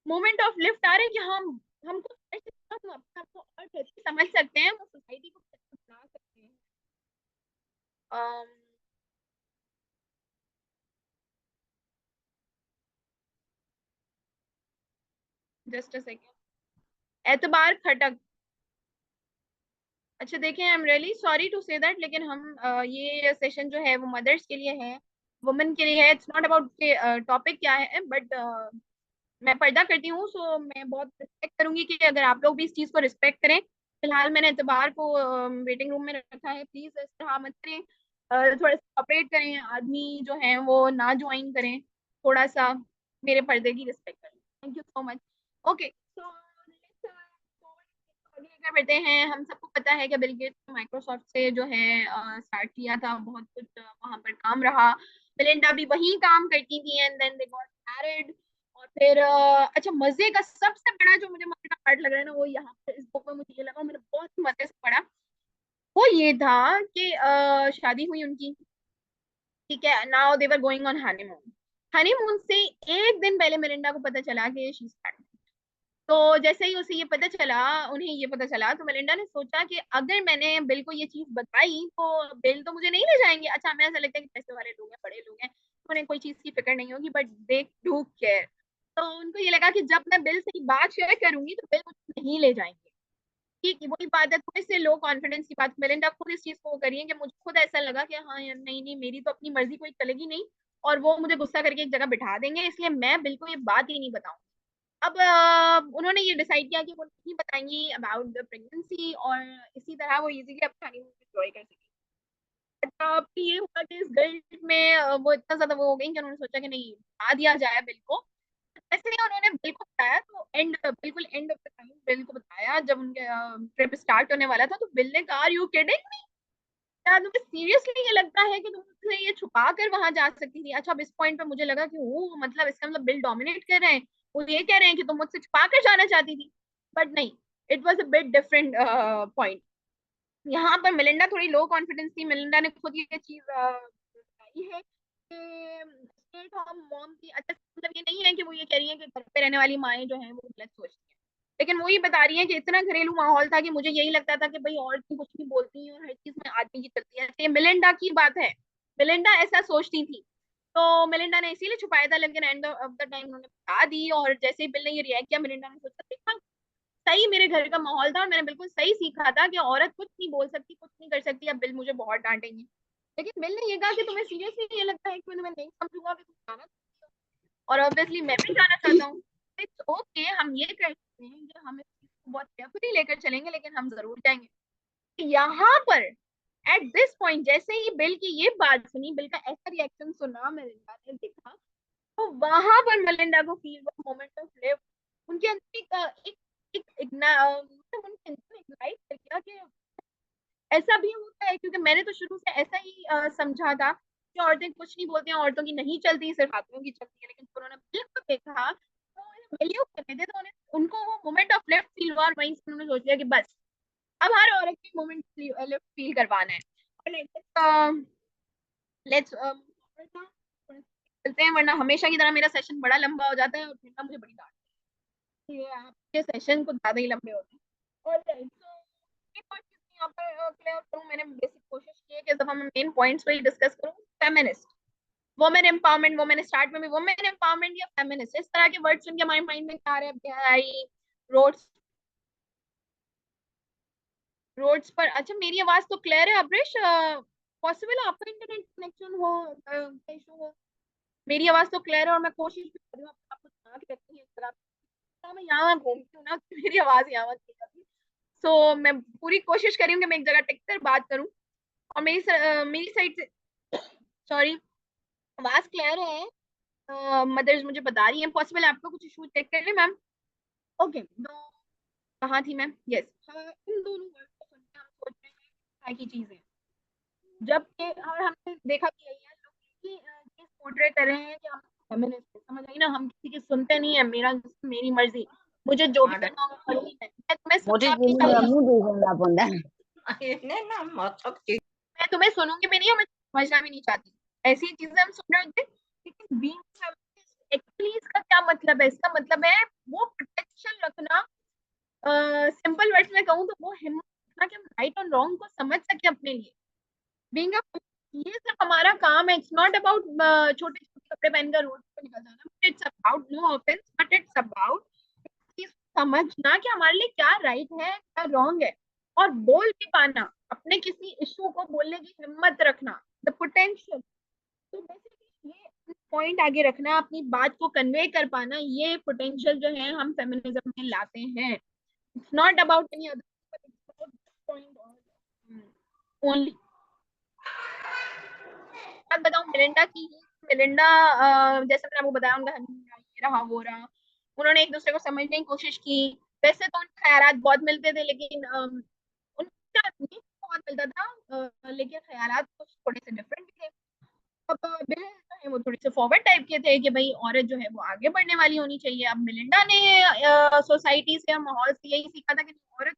S1: मोमेंट ऑफ लिफ्ट आ रहे हैं कि हम हमको कैसे हम अपने आप को और कैसे समझ सकते हैं, वो सोसाइटी को कैसे बना सकते हैं। Just a second. Aitbar Khattak. अच्छा देखिए, I am really sorry to say that, लेकिन हम ये सेशन जो है वो मदर्स के लिए है, वुमेन के लिए है। इट्स नॉट अबाउट टॉपिक क्या है, बट मैं पर्दा करती हूँ, सो मैं बहुत रिस्पेक्ट करूंगी कि अगर आप लोग भी इस चीज को रिस्पेक्ट करें। फिलहाल मैंने एतबार को वेटिंग रूम में रखा है, प्लीज इस तरह मत करें। थोड़ा सा ऑपरेट करें, आदमी जो है वो ना ज्वाइन करें, थोड़ा सा मेरे पर्दे की रिस्पेक्ट करें। Thank you so much. Okay, so आगे क्या बढ़ते हैं। हम सबको पता है कि बिल गेट्स ने माइक्रोसॉफ्ट से जो है स्टार्ट किया था, बहुत कुछ वहां पर काम रहा। बेलिंडा भी वही काम करती थी and then they got married. और फिर अच्छा, मजे का सबसे बड़ा जो मुझे मजे का पार्ट लग रहा है ना, वो यहाँ पे इस बुक में मुझे ये लगा, मैंने बहुत ही मजे से पढ़ा। वो ये था कि शादी हुई उनकी, ठीक है, now they were going on honeymoon. Honeymoon से एक दिन पहले मेलिंडा को पता चला कि शी इज प्रेग्नेंट। तो जैसे ही उसे ये पता चला, उन्हें ये पता चला, तो मेलिंडा ने सोचा कि अगर मैंने बिल को ये चीज बताई तो बिल तो मुझे नहीं ले जाएंगे। अच्छा, हमें ऐसा लगता है कि पैसे वाले लोग हैं, बड़े लोग हैं, तो उन्हें कोई चीज की फिक्र नहीं होगी, बट दे डू केयर। तो उनको ये लगा कि जब मैं बिल से ये बात शेयर करूंगी तो बिल मुझे नहीं ले जाएंगे। ठीक है, वही बात है, थोड़े से लो कॉन्फिडेंस की बात। मेलिंडा खुद इस चीज को वो करिए कि मुझे खुद ऐसा लगा कि हाँ यार, नहीं नहीं, मेरी तो अपनी मर्जी कोई चलेगी नहीं, और वो मुझे गुस्सा करके एक जगह बिठा देंगे, इसलिए मैं बिल्कुल ये बात ही नहीं बताऊंगी। अब उन्होंने ये डिसाइड किया कि वो नहीं बताएंगी अबाउट द प्रेगनेंसी, और इसी तरह वो इजीली अपना हनीमून एंजॉय कर सकेंगी। अब ये हुआ कि इस गिल्ट में वो इतना ज्यादा वो हो गई कि उन्होंने सोचा कि नहीं आ दिया जाए बिल को। ऐसे ही उन्होंने बिल को बताया, तो बिल्कुल end of the time bill को बताया जब उनके ट्रिप स्टार्ट होने वाला था, तो बिल ने कहा, आर यू किडिंग? क्या तुम्हें सीरियसली ये लगता है कि तुम मुझसे ये छुपा कर वहां जा सकती थी? अच्छा, अब इस पॉइंट पे मुझे लगा कि वो मतलब इसका मतलब बिल डोमिनेट कर रहे हैं, वो ये कह रहे हैं कि तुम मुझसे छुपा कर जाना चाहती थी। बट नहीं, it was a bit different point. यहाँ पर मिलिंडा थोड़ी लो कॉन्फिडेंस थी। मिलिंडा ने खुद ये चीज बताई है कि स्टेट होम मॉम की, अच्छा मतलब ये नहीं है कि वो ये कह रही है कि घर पे रहने वाली माएँ जो हैं वो गलत सोचती हैं, लेकिन वो ये बता रही है कि इतना घरेलू माहौल था कि मुझे यही लगता था कि भाई औरतें कुछ नहीं बोलती हैं और हर चीज में आदमी की चलती है। ये मिलिंडा की बात है, मिलिंडा ऐसा सोचती थी। तो मिलिंडा ने इसीलिए छुपाया था, लेकिन एंड ऑफ द टाइम उन्होंने बता दी। और जैसे ही बिल ने ये रिएक्ट किया, मिलिंडा ने सोचा देखा, सही मेरे घर का माहौल था और मैंने बिल्कुल सही सीखा था कि औरत कुछ नहीं बोल सकती, कुछ नहीं कर सकती। अब बिल मुझे बहुत डांटेंगे, लेकिन बिल ने ये कहा कि तुम्हें सीरियसली ये लगता है कि मैं तुम्हें नहीं समझूंगा कि तुम जाना चाहती हो, और ऑब्वियसली मैं भी जाना चाहता हूँ। इट्स ओके, हम ये कर सकते हैं कि हम इस चीज को बहुत केयरफुली लेकर चलेंगे, लेकिन हम जरूर जाएंगे। यहाँ पर एट दिस पॉइंट जैसे ही बिल की ये बात सुनी, बिल का ऐसा रिएक्शन सुना, मेलिंडा ने देखा, तो वहां पर मेलिंडा को फील हुआ मोमेंट ऑफ लिव। उनके अंदर मतलब उनके अंदर इग्नाइट कर गया कि ऐसा भी होता है। क्योंकि मैंने तो शुरू से ऐसा ही समझा था कि औरतें कुछ नहीं बोलती हैं, औरतों की नहीं चलती, सिर्फ आदमियों की चलती है। लेकिन जब उन्होंने फिल्म को देखा तो वैल्यू करने थे, तो उनको वो मोमेंट ऑफ लिफ्ट फील हुआ, और वहीं से उन्होंने सोच लिया कि बस अब हर औरत की मोमेंट लिफ्ट फील करवाना है। और लेट्स चलते हैं, वरना हमेशा की तरह मेरा सेशन बड़ा लंबा हो जाता है और फिर ना मुझे बड़ी डांट ये आपके सेशन कुछ ज्यादा ही लंबे होते हैं। और right, so, एक और चीज़ यहाँ पर क्लियर करूँ, मैंने बेसिक कोशिश की है कि जब हम मेन पॉइंट्स पे ही डिस्कस करूँ, feminist, women empowerment, women start में भी वुमेन एम्पावरमेंट या फेमिनिस्ट, इस तरह के वर्ड सुन के हमारे माइंड में क्या आ रहे हैं? आई रोड्स, रोड्स पर। अच्छा, मेरी आवाज तो क्लियर है अब्रिश? पॉसिबल है आपका इंटरनेट कनेक्शन हो इशू हो? मेरी आवाज तो क्लियर है और मैं कोशिश भी कर रही हूँ आपको सुना के रखती है इस तरह। मैं यहाँ घूमती हूँ ना, तो मेरी आवाज यहाँ मत जाती। सो मैं पूरी कोशिश करी हूँ कि मैं एक जगह टिक कर बात करूँ। और मेरी साइड से सॉरी, आवाज क्लियर है? मदर्स मुझे बता रही हैं पॉसिबल है आपको कुछ इशू, चेक कर ले मैम। ओके, तो कहाँ थी मैं? यस, इन दोनों वर्ड को सुनकर हम सोच रहे हैं क्या की चीजें, जबकि और हमने देखा कि यही है लोग कि चीज पोर्ट्रे कर रहे हैं कि हम फेमिनिस्ट हैं, समझ आई ना? हम किसी की सुनते नहीं है, मेरा मेरी मर्जी, मुझे जो भी करना होगा करूंगी मैं तुम्हें
S2: Moti
S1: आपकी
S2: jini
S1: सब,
S2: kamu di sana bunda.
S1: मैं तुम्हें सुनूंगी भी नहीं और मैं समझना भी नहीं चाहती। ऐसी चीजें हम सुन रहे होते हैं, लेकिन बीइंग एक्चुअली इसका क्या मतलब है? इसका मतलब है वो प्रोटेक्शन रखना। सिंपल वर्ड्स में कहूँ तो वो हिम्मत रखना कि हम राइट और रॉन्ग को समझ सके अपने लिए। बीइंग अ, ये सिर्फ हमारा काम है। इट्स नॉट अबाउट छोटे छोटे कपड़े पहनकर रोड पर निकल जाना, it's about, no offense, but it's about समझना कि हमारे लिए क्या राइट है क्या रॉन्ग है, और बोल भी पाना, अपने किसी इशू को बोलने की हिम्मत रखना, द पोटेंशियल। तो बेसिकली ये पॉइंट आगे रखना, अपनी बात को कन्वे कर पाना, ये पोटेंशियल जो है हम फेमिनिज्म में लाते हैं। It's not about any other point only. बात बताऊं मिलिंडा की ही, मिलिंडा जैसे मैंने आपको बताया, उनका honeymoon ये रहा वो रहा, उन्होंने एक दूसरे को समझने की कोशिश की। वैसे तो उनके ख्यालात बहुत मिलते थे, लेकिन उनका नहीं बहुत मिलता था, लेकिन ख्यालात कुछ थोड़े से डिफरेंट थे। अब बिल जो है वो थोड़ी से फॉरवर्ड टाइप के थे कि भाई औरत जो है वो आगे बढ़ने वाली होनी चाहिए। अब मिलिंडा ने सोसाइटी से और माहौल से यही सीखा था कि औरत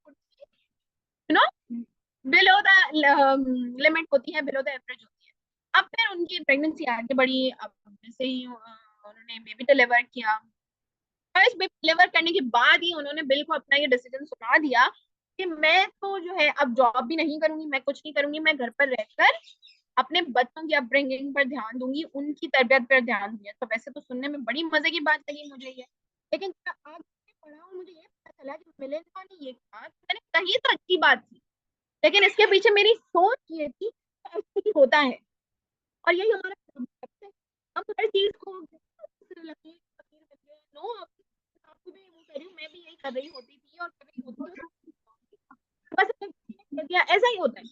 S1: you know below the limit होती है, बिलो द एवरेज होती है। अब फिर उनकी प्रेगनेंसी आगे बढ़ी। अब जैसे ही उन्होंने बेबी डिलीवर किया, और इस बेबी डिलीवर करने के बाद ही उन्होंने बिल को अपना ये डिसीजन सुना दिया कि मैं तो जो है अब जॉब भी नहीं करूंगी, मैं कुछ नहीं करूंगी, मैं घर पर रहकर अपने बच्चों की अपब्रिंगिंग पर ध्यान दूंगी, उनकी तरबियत पर ध्यान दूंगी। तो वैसे तो सुनने में बड़ी मजे की बात लगी मुझे ये, लेकिन जब आगे पढ़ा और मुझे ये पता चला कि मिलेनिया ने ये कहा, तो मैंने कही तो अच्छी बात थी, लेकिन इसके पीछे मेरी सोच ये थी कि ऐसे ही होता है। और यही हमारा concept है। हम हर चीज को नो, आपको भी वो कर रही हूँ, मैं भी यही कर रही होती थी और कर रही होती हूँ, बस ऐसा ही होता है।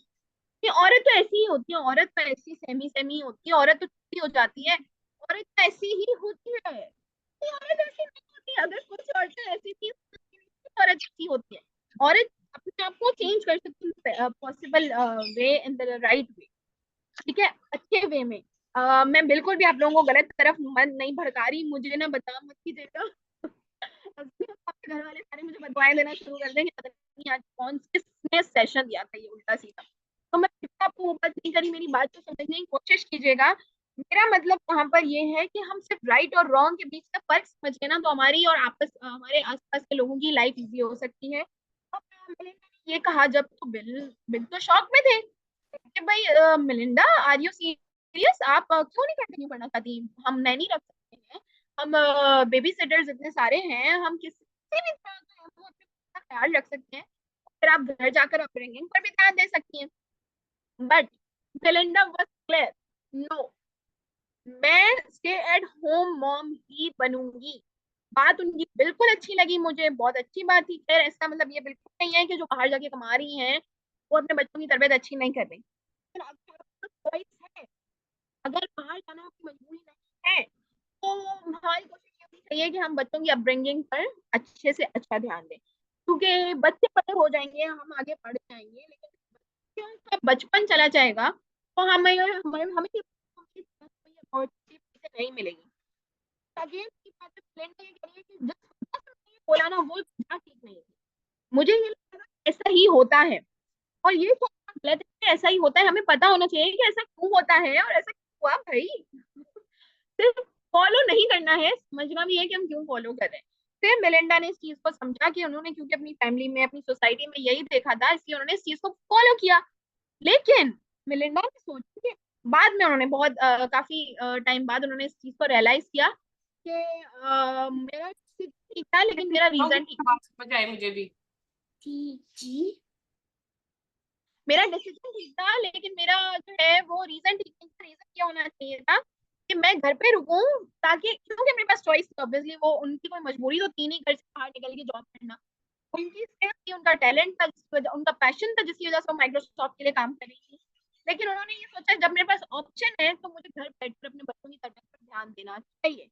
S1: ये औरत तो ऐसी ही होती है, औरत तो ऐसी सेमी सेमी होती है, औरत तो छोटी हो जाती है, औरत तो ऐसी ही होती है, ये औरत ऐसी नहीं होती। अगर कुछ औरतें ऐसी थी, औरत ऐसी होती है। औरत अपने आप को चेंज कर सकती है possible way, in the right way, ठीक है, अच्छे वे में। मैं बिल्कुल भी आप लोगों को गलत तरफ मन नहीं भड़का रही, मुझे ना बता मत कीजिएगा। आपके घर वाले सारे मुझे बदवाएं देना शुरू कर देंगे, पता नहीं आज कौन किसने सेशन दिया था ये उल्टा सीधा। तो मैं कितना आपको बात नहीं करी, मेरी बात को समझने की कोशिश कीजिएगा। मेरा मतलब यहाँ पर ये है कि हम सिर्फ राइट और रॉन्ग के बीच का फर्क समझे ना, तो हमारी और आपस हमारे आसपास के लोगों की लाइफ इजी हो सकती है। और मैंने ये कहा जब, तो बिल बिल तो शॉक में थे कि भाई मिलिंडा, आर यू सीरियस, आप क्यों नहीं कंटिन्यू करना चाहती? हम नैनी रख सकते हैं, हम बेबी सिटर्स इतने सारे हैं, हम किसी भी तरह का हम अपने बच्चे का ख्याल रख सकते हैं, फिर आप घर जाकर अपब्रिंगिंग पर भी ध्यान दे सकती हैं। But Melinda was clear, no, मैं स्टे एट होम मॉम ही बनूंगी। बात उनकी बिल्कुल अच्छी लगी मुझे, बहुत अच्छी बात थी। खैर इसका मतलब ये बिल्कुल नहीं है कि जो बाहर जाके कमा रही हैं वो अपने बच्चों की तरबियत अच्छी नहीं कर रही। फिर आपके पास choice है, अगर बाहर जाना आपकी मजबूरी नहीं है, तो हमारी कोशिश ये होनी चाहिए कि हम बच्चों की अपब्रिंगिंग पर अच्छे से अच्छा ध्यान दें, क्योंकि बच्चे बड़े हो जाएंगे, हम आगे बढ़ जाएंगे, लेकिन बच्चों का बचपन चला जाएगा तो हमें हमें हमें अपॉर्चुनिटी नहीं मिलेगी। अगेन की बात है, प्लेन ये कह रही है कि जिस वजह से मैंने ये बोला ना, वो वजह ठीक नहीं थी। मुझे ये लगता है ऐसा ही होता है, और ये सोचना गलत है कि ऐसा ही होता है। हमें पता होना चाहिए कि ऐसा क्यों होता है और ऐसा क्यों हुआ भाई। सिर्फ फॉलो नहीं करना है, समझना भी है कि हम क्यों फॉलो कर रहे हैं। फिर मेलिंडा ने इस चीज को समझा कि उन्होंने, क्योंकि अपनी फैमिली में अपनी सोसाइटी में यही देखा था, इसलिए उन्होंने इस चीज को फॉलो किया। लेकिन मेलिंडा ने सोचा कि बाद में उन्होंने बहुत काफी टाइम बाद उन्होंने इस चीज को रियलाइज किया कि मेरा decision ठीक था, लेकिन मेरा रीजन ठीक,
S2: समझ आए मुझे भी।
S1: जी जी, मेरा डिसीजन ठीक था, लेकिन मेरा जो है वो रीजन ठीक नहीं था। रीजन क्या होना चाहिए था कि मैं घर पे रुकूं, ताकि, क्योंकि मेरे पास चॉइस थी ऑब्वियसली, वो उनकी कोई मजबूरी तो थी नहीं घर से बाहर निकल के जॉब करना। उनकी स्किल थी, उनका टैलेंट था, जिसकी वजह, उनका पैशन था, जिसकी वजह से वो माइक्रोसॉफ्ट के लिए काम कर रही थी। लेकिन उन्होंने ये सोचा जब मेरे पास ऑप्शन है तो मुझे घर बैठकर अपने बच्चों की तरबियत पर ध्यान देना चाहिए।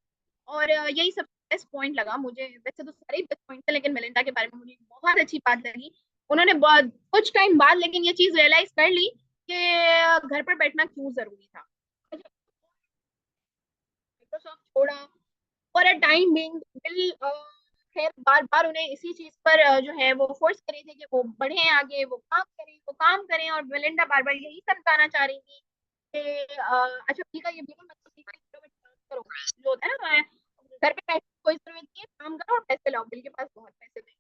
S1: और यही सब बेस्ट पॉइंट लगा मुझे। वैसे तो सारे बेस्ट पॉइंट थे, लेकिन मेलिंडा के बारे में मुझे बहुत अच्छी बात लगी। उन्होंने बहुत कुछ टाइम बाद लेकिन ये चीज रियलाइज कर ली कि घर पर बैठना क्यों जरूरी था। माइक्रोसॉफ्ट छोड़ा for a time being, bill खैर बार बार उन्हें इसी चीज पर जो है वो फोर्स कर रहे थे कि वो बढ़े आगे, वो काम करें, वो काम करें, और मेलिंडा बार बार यही समझाना चाह रही थी कि अच्छा ठीक है, ये बिल्कुल मतलब ठीक है, करो जो होता है ना, घर पे पैसे की कोई जरूरत नहीं है, काम करो और पैसे लाओ, बिल के पास बहुत पैसे थे।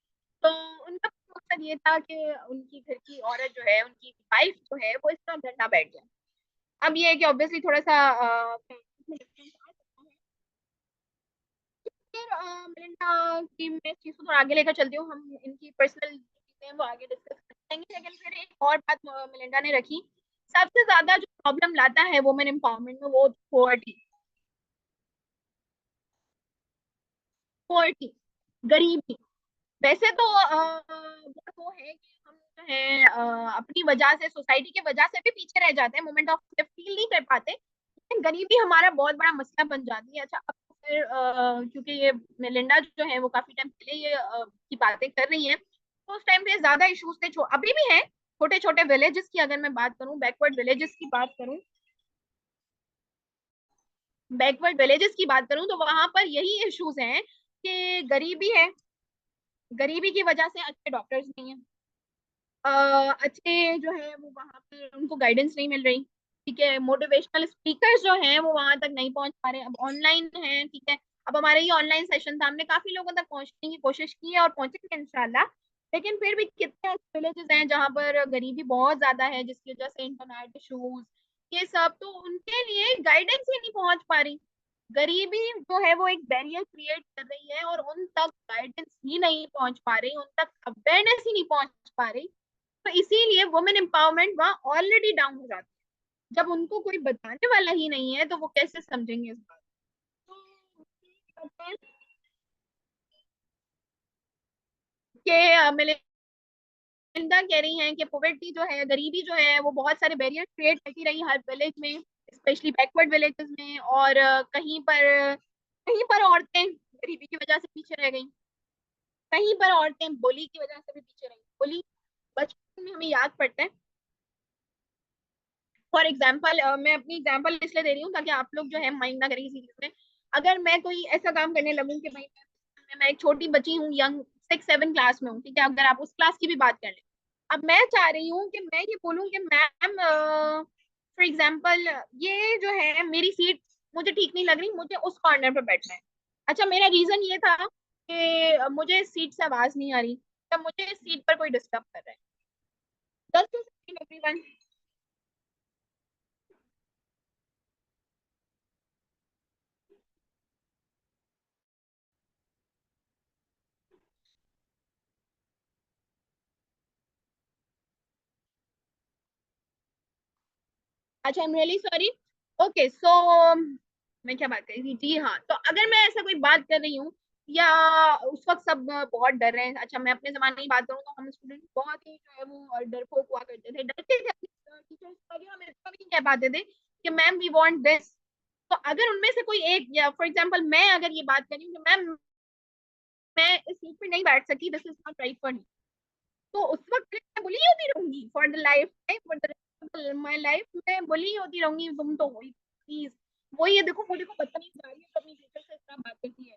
S1: तो उनका मकसद ये था कि उनकी घर की औरत जो है, उनकी वाइफ जो है, वो इस तरह घर ना बैठ जाए। अब ये है कि ऑब्वियसली थोड़ा सा फिर मिलिंडा की मैं इस चीज को थोड़ा आगे लेकर चलती हूँ, हम इनकी पर्सनल चीजें हैं वो आगे डिस्कस करेंगे। लेकिन फिर एक और बात मिलिंडा ने रखी, सबसे ज्यादा जो प्रॉब्लम लाता है वुमेन एम्पावरमेंट में, वो पॉवर्टी, पॉवर्टी, गरीबी। वैसे तो वो है कि हम जो है अपनी वजह से, सोसाइटी की वजह से भी पीछे रह जाते हैं, मोमेंट ऑफ फील नहीं कर पाते, लेकिन गरीबी हमारा बहुत बड़ा मसला बन जाती है। अच्छा अब फिर क्योंकि ये मेलिंडा जो है वो काफी टाइम पहले ये की बातें कर रही है, तो उस टाइम पे ज्यादा इश्यूज थे, अभी भी हैं। छोटे छोटे विलेजेस की अगर मैं बात करूं, बैकवर्ड विलेजेस की बात करूं, बैकवर्ड विलेजेस की बात करूं, तो वहां पर यही इश्यूज हैं कि गरीबी है, गरीबी की वजह से अच्छे डॉक्टर्स नहीं है, अच्छे जो है वो वहां पर उनको गाइडेंस नहीं मिल रही, ठीक है, मोटिवेशनल स्पीकर्स जो हैं वो वहां तक नहीं पहुंच पा रहे। अब ऑनलाइन है, ठीक है, अब हमारे ये ऑनलाइन सेशन था, हमने काफी लोगों तक पहुंचने की कोशिश की है और पहुंचेंगे इंशाल्लाह। लेकिन फिर भी कितने ऐसे विलेजेस हैं जहाँ पर गरीबी बहुत ज्यादा है, जिसकी वजह से इंटरनेट इशूज, ये सब, तो उनके लिए गाइडेंस ही नहीं पहुंच पा रही। गरीबी जो है वो एक बैरियर क्रिएट कर रही है, और उन तक गाइडेंस ही नहीं पहुंच पा रही, उन तक अवेयरनेस ही नहीं पहुंच पा रही। तो इसीलिए वुमेन एम्पावरमेंट वहां ऑलरेडी डाउन हो जाती है। जब उनको कोई बताने वाला ही नहीं है तो वो कैसे समझेंगे इस बात को। तो कि मेलिंडा कह रही हैं कि पॉवर्टी जो है, गरीबी जो है, वो बहुत सारे बैरियर क्रिएट करती रही हर विलेज में, स्पेशली बैकवर्ड विलेजेस में। और कहीं पर औरतें गरीबी की वजह से पीछे रह गई, कहीं पर औरतें बोली की वजह से भी पीछे रही। बोली बचपन में हमें याद पड़ता है। फॉर एग्जाम्पल, मैं अपनी एग्जाम्पल इसलिए दे रही हूँ ताकि आप लोग जो है माइंड ना करें किसी चीज में। अगर मैं कोई ऐसा काम करने लगूँ कि भाई मैं एक छोटी बच्ची हूँ, यंग 6-7 क्लास में हूँ, ठीक है, अगर आप उस क्लास की भी बात कर लें, अब मैं चाह रही हूँ कि मैं ये बोलूँ कि मैम, फॉर एग्जाम्पल, ये जो है मेरी सीट मुझे ठीक नहीं लग रही, मुझे उस कॉर्नर पे बैठना है। अच्छा, मेरा रीजन ये था कि मुझे इस सीट से आवाज नहीं आ रही, तब मुझे इस सीट पर कोई डिस्टर्ब कर रहा है। Just everyone. अच्छा, I am really sorry. Okay, so मैं क्या बात कर रही थी जी, हाँ, तो अगर मैं ऐसा कोई बात कर रही हूँ, या उस वक्त सब बहुत डर रहे हैं। अच्छा, मैं अपने जमाने की बात करूँ तो हम स्टूडेंट बहुत ही जो है वो डरपोक हुआ करते थे, डरते थे अपने टीचर्स से, भी हम इतना भी नहीं कह पाते थे कि मैम वी वांट दिस। तो अगर उनमें से कोई एक, या फॉर एग्जांपल मैं अगर ये बात कर रही हूँ कि मैम मैं इस सीट पे नहीं बैठ सकती, this is not right for, तो उस वक्त मैं बुली होती रहूंगी for the life, for the my life मैं बुली होती रहूंगी। तुम तो वही प्लीज, वही है, देखो मुझे को बदतमीज जा रही है, तो अपनी टीचर से इतना बात करती है।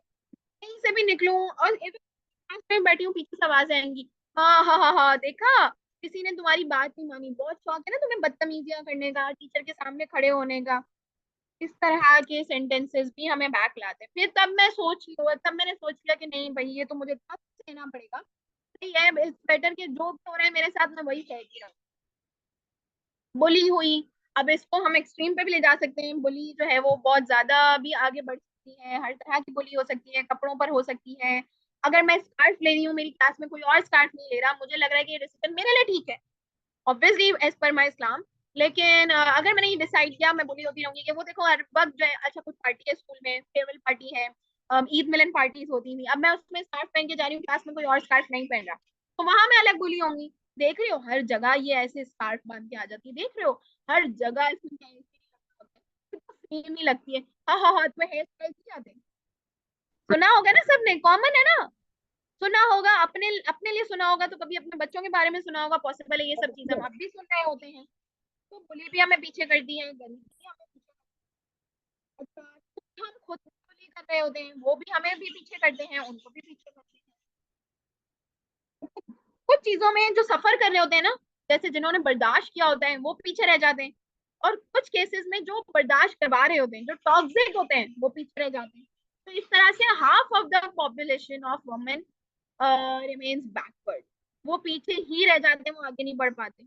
S1: कहीं से भी निकलूं और क्लास में बैठी हूँ, पीछे से आवाज आएंगी, हाँ हाँ हाँ हाँ, देखा, किसी ने तुम्हारी बात नहीं मानी, बहुत शौक है ना तुम्हें बदतमीजियां करने का, टीचर के सामने खड़े होने का। इस तरह के सेंटेंसेस भी हमें बैक लाते हैं। फिर तब मैंने सोच लिया कि नहीं भाई, ये तो मुझे टफ सहना पड़ेगा। सही है, इट्स बेटर कि जो भी हो रहा है मेरे साथ मैं वही सहती रहूं। बुली हुई, अब इसको हम एक्सट्रीम पे भी ले जा सकते हैं। बुली जो है वो बहुत ज्यादा भी आगे बढ़ सकती है, हर तरह की बुली हो सकती है, कपड़ों पर हो सकती है। अगर मैं स्कार्फ ले रही हूँ, मेरी क्लास में कोई और स्कार्फ नहीं ले रहा, मुझे लग रहा है कि ये डिसीजन मेरे लिए ठीक है, ऑब्वियसली एज पर माई इस्लाम। लेकिन अगर मैंने ये डिसाइड किया, मैं बुली होती रहूंगी कि वो देखो हर वक्त जो है, अच्छा कुछ पार्टी है स्कूल में, फेयरवेल पार्टी है, ईद मिलन पार्टीज होती थी, अब मैं उसमें स्कार्फ पहन के जा रही हूँ, क्लास में कोई और स्कार्फ नहीं पहन रहा, तो वहां मैं अलग बुली होंगी। देख रहे हो हर जगह ये ऐसे स्कार्फ बांध के आ जाती है, देख रहे हो हर जगह इसमें क्या सेम ही लगती है। हाँ हाँ हाँ, तुम्हें हेयर स्टाइल की याद है? सुना होगा ना, सबने, कॉमन है ना, सुना होगा, अपने अपने लिए सुना होगा, तो कभी अपने बच्चों के बारे में सुना होगा, पॉसिबल है ये सब चीजें हम अब भी सुन रहे होते हैं। तो बुली भी हमें पीछे कर दी है, गरीबी भी हमें पीछे कर दी है। अच्छा, हम खुद बुली कर रहे होते हैं, वो भी हमें भी पीछे करते हैं, उनको भी पीछे करते हैं। कुछ चीजों में जो सफर कर रहे होते हैं ना, जैसे जिन्होंने बर्दाश्त किया होता है वो पीछे रह जाते हैं, और कुछ केसेस में जो बर्दाश्त करवा रहे होते हैं, जो टॉक्सिक होते हैं, वो पीछे रह जाते हैं। तो इस तरह से half of the population of women remains backward, वो पीछे ही रह जाते हैं, वो आगे नहीं बढ़ पाते।